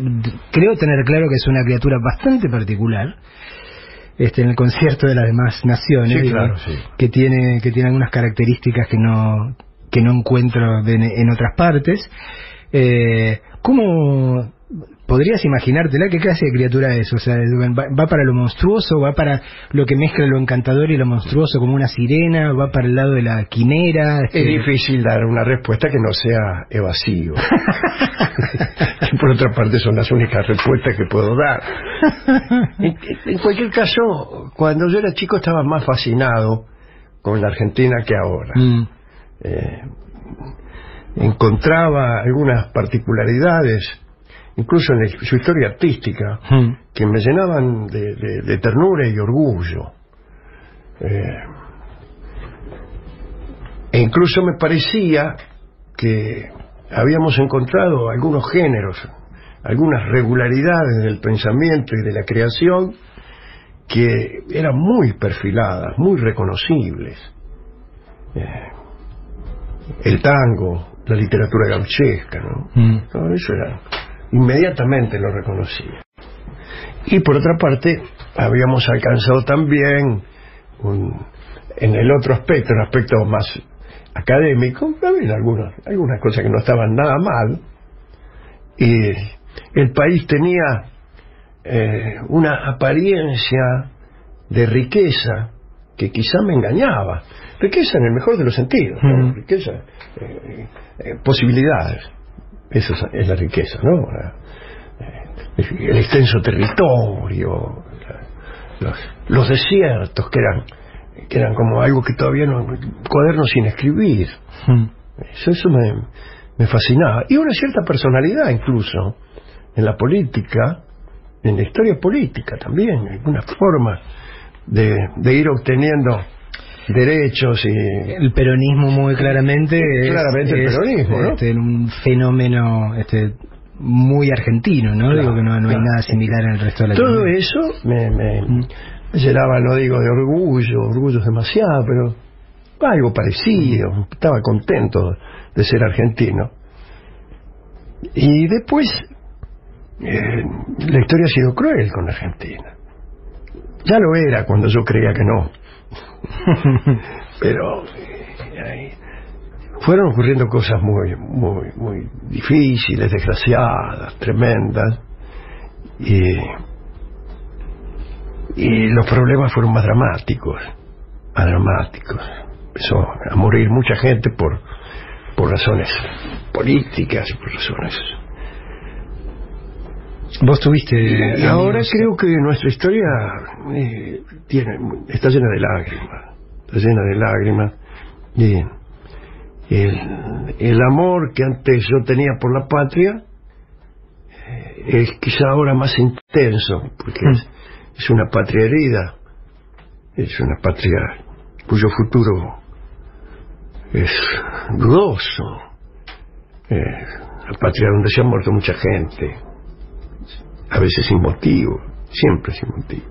Creo tener claro que es una criatura bastante particular, en el concierto de las demás naciones, sí, claro, sí. que tiene algunas características que no encuentro en otras partes. ¿Cómo podrías imaginártela? ¿Qué clase de criatura es? O sea, ¿va para lo monstruoso? ¿Va para lo que mezcla lo encantador y lo monstruoso como una sirena? ¿Va para el lado de la quimera? Es difícil dar una respuesta que no sea evasiva. Por otra parte, son las únicas respuestas que puedo dar. En cualquier caso, cuando yo era chico estaba más fascinado con la Argentina que ahora. Encontraba algunas particularidades, incluso en su historia artística, que me llenaban de ternura y orgullo. E incluso me parecía que habíamos encontrado algunos géneros, algunas regularidades del pensamiento y de la creación que eran muy perfiladas, muy reconocibles. El tango, la literatura gauchesca, ¿no? Todo eso era, inmediatamente lo reconocía. Y por otra parte, habíamos alcanzado también en el otro aspecto, un aspecto más académico, también algunas cosas que no estaban nada mal, y el país tenía una apariencia de riqueza que quizá me engañaba. Riqueza en el mejor de los sentidos, ¿no? Riqueza, posibilidades. Eso es la riqueza, ¿no? El extenso territorio, los desiertos que eran como algo que todavía no, cuadernos sin escribir. Eso me fascinaba. Y una cierta personalidad incluso en la política, en la historia política también, alguna forma de ir obteniendo derechos. Y el peronismo muy claramente el peronismo, ¿no? Un fenómeno muy argentino, ¿no? Claro, digo que no hay nada similar en el resto de la todo eso me llenaba, no digo de orgullo es demasiado, pero algo parecido. Estaba contento de ser argentino. Y después la historia ha sido cruel con la Argentina. Ya lo era cuando yo creía que no. Pero fueron ocurriendo cosas muy difíciles, desgraciadas, tremendas, y los problemas fueron más dramáticos. Empezó a morir mucha gente por razones políticas, por razones. Vos tuviste... Y ahora creo que nuestra historia está llena de lágrimas. Y el amor que antes yo tenía por la patria es quizá ahora más intenso, porque es una patria herida, es una patria cuyo futuro es dudoso, la patria donde se ha muerto mucha gente, a veces sin motivo, siempre sin motivo,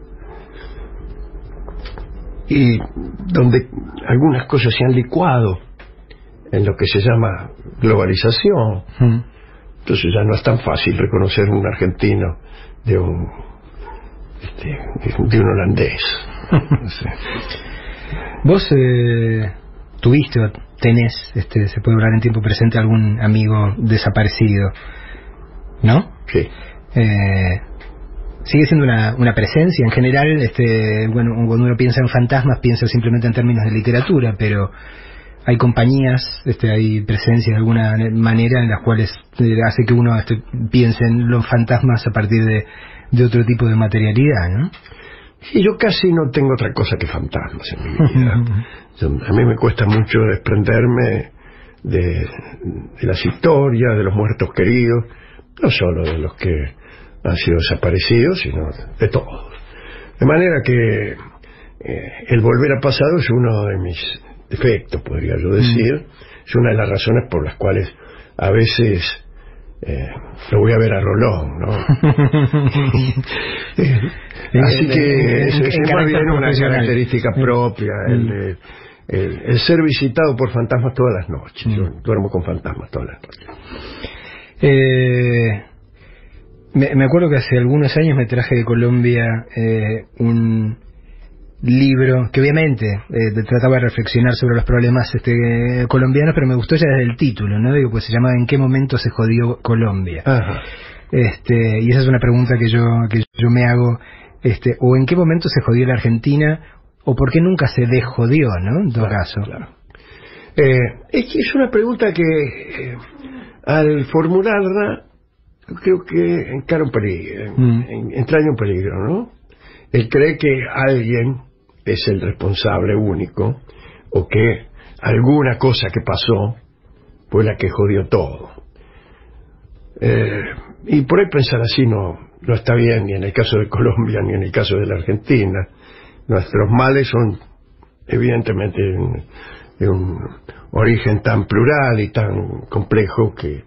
y donde algunas cosas se han licuado en lo que se llama globalización. Entonces ya no es tan fácil reconocer un argentino de un holandés. No sé. Vos tuviste o tenés, se puede hablar en tiempo presente, algún amigo desaparecido, ¿no? Sí. sigue siendo una presencia en general. Bueno, cuando uno piensa en fantasmas piensa simplemente en términos de literatura, pero hay compañías, hay presencias de alguna manera en las cuales hace que uno piense en los fantasmas a partir de otro tipo de materialidad, ¿no? Sí, yo casi no tengo otra cosa que fantasmas en mi vida. A mí me cuesta mucho desprenderme de las historias, de los muertos queridos, no solo de los que han sido desaparecidos, sino de todos. De manera que el volver al pasado es uno de mis defectos, podría yo decir. Es una de las razones por las cuales a veces lo voy a ver a Rolón, ¿no? Así que es más bien una característica propia, el ser visitado por fantasmas todas las noches. Yo duermo con fantasmas todas las noches. Me acuerdo que hace algunos años me traje de Colombia un libro que obviamente trataba de reflexionar sobre los problemas colombianos, pero me gustó ya desde el título, ¿no? Digo, pues se llamaba ¿En qué momento se jodió Colombia? Ajá. Y esa es una pregunta que yo me hago, o ¿en qué momento se jodió la Argentina? O ¿por qué nunca se desjodió, no? En todo caso. Claro. Es una pregunta que al formularla creo que encara un peligro, entraña un peligro, ¿no? Él cree que alguien es el responsable único, o que alguna cosa que pasó fue la que jodió todo. Y por ahí pensar así no está bien, ni en el caso de Colombia, ni en el caso de la Argentina. Nuestros males son evidentemente de un origen tan plural y tan complejo que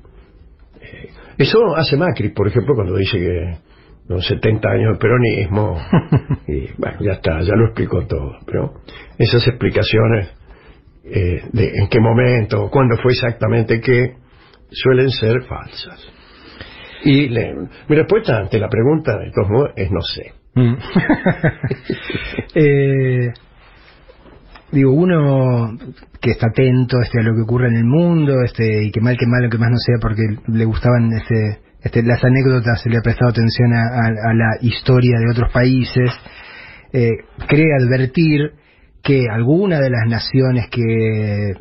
eso hace Macri, por ejemplo, cuando dice que los 70 años de peronismo, y bueno, ya está, ya lo explicó todo. Pero esas explicaciones de en qué momento, cuándo fue exactamente qué, suelen ser falsas. Y mi respuesta ante la pregunta, de todos modos, es no sé. Digo, uno que está atento a lo que ocurre en el mundo, y que mal que más no sea porque le gustaban las anécdotas, se le ha prestado atención a la historia de otros países, cree advertir que alguna de las naciones que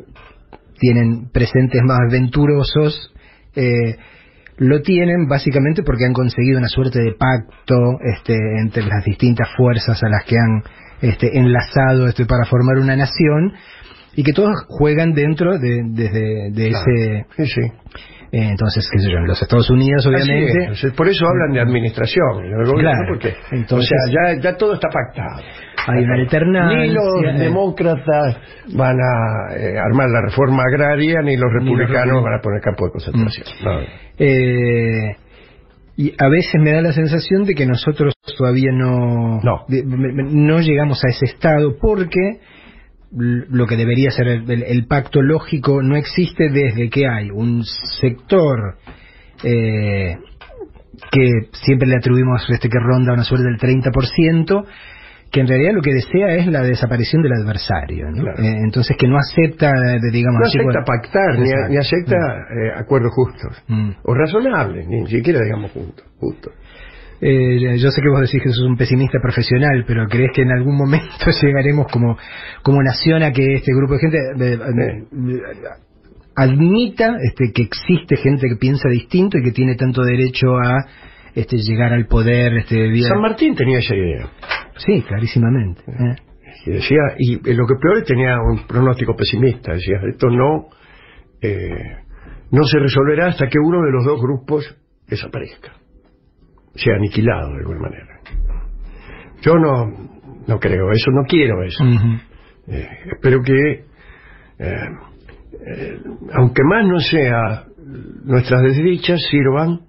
tienen presentes más venturosos lo tienen básicamente porque han conseguido una suerte de pacto entre las distintas fuerzas a las que han enlazado para formar una nación, y que todos juegan dentro de claro, ese... Sí. Entonces, qué sé yo, en los Estados Unidos, obviamente... Por eso hablan de administración, ¿no? Claro. Porque, entonces, o sea, ya todo está pactado. Hay una alternancia. Ni los demócratas van a armar la reforma agraria, ni los republicanos van a poner campo de concentración. No. Y a veces me da la sensación de que nosotros todavía no llegamos a ese estado, porque lo que debería ser el pacto lógico no existe desde que hay un sector que siempre le atribuimos que ronda una suerte del 30%, que en realidad lo que desea es la desaparición del adversario, ¿no? Claro. Entonces que no acepta, digamos... No acepta pactar, ni acepta acuerdos justos, o razonables, ni siquiera digamos justos. Yo sé que vos decís que sos un pesimista profesional, pero ¿crees que en algún momento llegaremos como nación a que este grupo de gente admita que existe gente que piensa distinto y que tiene tanto derecho a llegar al poder? San Martín tenía esa idea. Sí, clarísimamente. Y decía, y lo que peor es tenía un pronóstico pesimista. Decía, esto no se resolverá hasta que uno de los dos grupos desaparezca, sea aniquilado de alguna manera. Yo no creo eso, no quiero eso. Espero que aunque más no sea, nuestras desdichas sirvan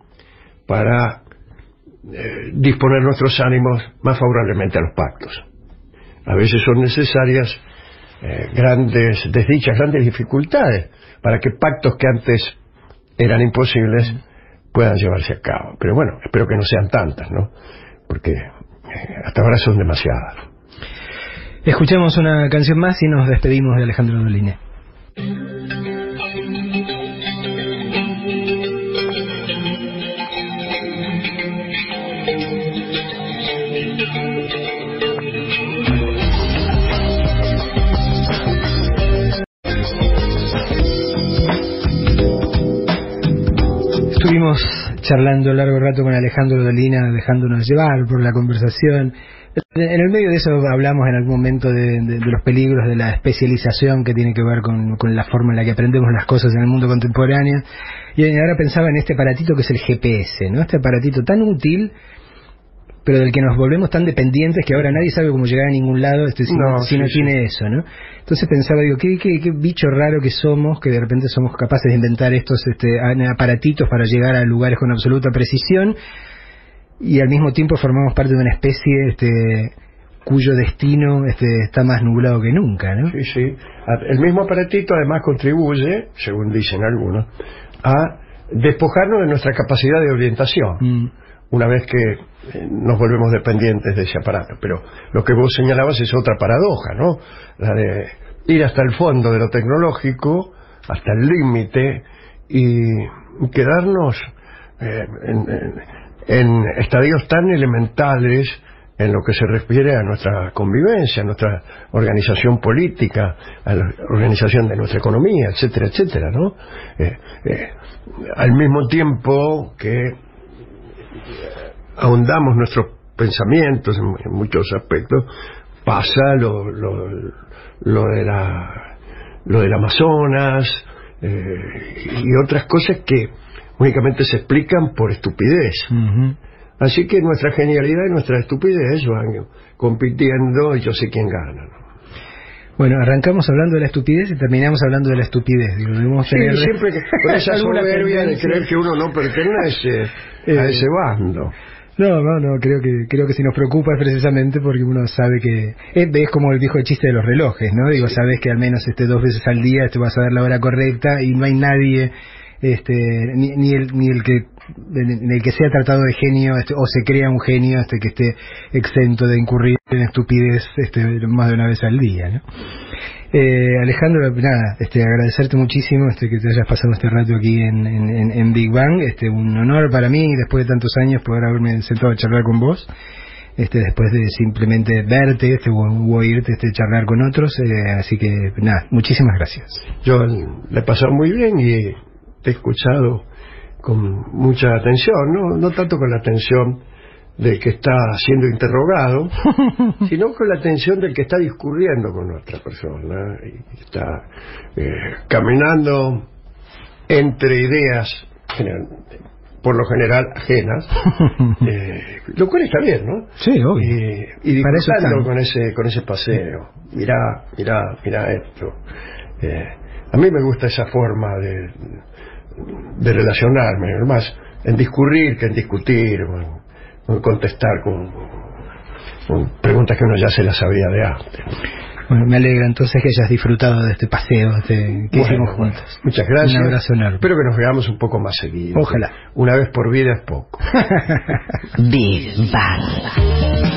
para disponer nuestros ánimos más favorablemente a los pactos. A veces son necesarias grandes desdichas, grandes dificultades para que pactos que antes eran imposibles puedan llevarse a cabo. Pero bueno, espero que no sean tantas, ¿no? Porque hasta ahora son demasiadas. Escuchemos una canción más y nos despedimos de Alejandro Dolina. Estuvimos charlando largo rato con Alejandro Dolina, dejándonos llevar por la conversación. En el medio de eso hablamos en algún momento de los peligros de la especialización que tiene que ver con la forma en la que aprendemos las cosas en el mundo contemporáneo. Y ahora pensaba en este aparatito que es el GPS, ¿no? Este aparatito tan útil, pero del que nos volvemos tan dependientes que ahora nadie sabe cómo llegar a ningún lado si no tiene eso, ¿no? Entonces pensaba, digo, qué bicho raro que somos, que de repente somos capaces de inventar estos aparatitos para llegar a lugares con absoluta precisión, y al mismo tiempo formamos parte de una especie cuyo destino está más nublado que nunca, ¿no? Sí, sí. El mismo aparatito además contribuye, según dicen algunos, a despojarnos de nuestra capacidad de orientación. Una vez que nos volvemos dependientes de ese aparato. Pero lo que vos señalabas es otra paradoja, ¿no? La de ir hasta el fondo de lo tecnológico, hasta el límite, y quedarnos en estadios tan elementales en lo que se refiere a nuestra convivencia, a nuestra organización política, a la organización de nuestra economía, etcétera, etcétera, ¿no? Al mismo tiempo que ahondamos nuestros pensamientos en muchos aspectos, pasa lo del Amazonas y otras cosas que únicamente se explican por estupidez. Así que nuestra genialidad y nuestra estupidez van compitiendo y yo sé quién gana, ¿no? Bueno, arrancamos hablando de la estupidez y terminamos hablando de la estupidez. Siempre con esa soberbia de creer que uno no pertenece a ese bando. No, creo que si nos preocupa es precisamente porque uno sabe que es como el viejo chiste de los relojes, ¿no? Digo, sabes que al menos 2 veces al día vas a ver la hora correcta y no hay nadie ni el que sea tratado de genio o se crea un genio que esté exento de incurrir en estupidez más de una vez al día, ¿no? Alejandro, nada, agradecerte muchísimo que te hayas pasado este rato aquí en Big Bang. Un honor para mí, después de tantos años, poder haberme sentado a charlar con vos, después de simplemente verte o oírte charlar con otros, así que nada, muchísimas gracias. Yo le he pasado muy bien y te he escuchado con mucha atención, no tanto con la atención del que está siendo interrogado, sino con la atención del que está discurriendo con otra persona y está caminando entre ideas por lo general ajenas, lo cual está bien, ¿no? Sí, obvio. Y disfrutando con ese paseo. Mirá esto. A mí me gusta esa forma de relacionarme, más en discurrir que en discutir, en contestar con preguntas que uno ya se las sabía de antes. Bueno, me alegra entonces que hayas disfrutado de este paseo que hicimos juntos. Muchas gracias. Un abrazo enorme. Espero que nos veamos un poco más seguido. Ojalá. Una vez por vida es poco. Big Bang.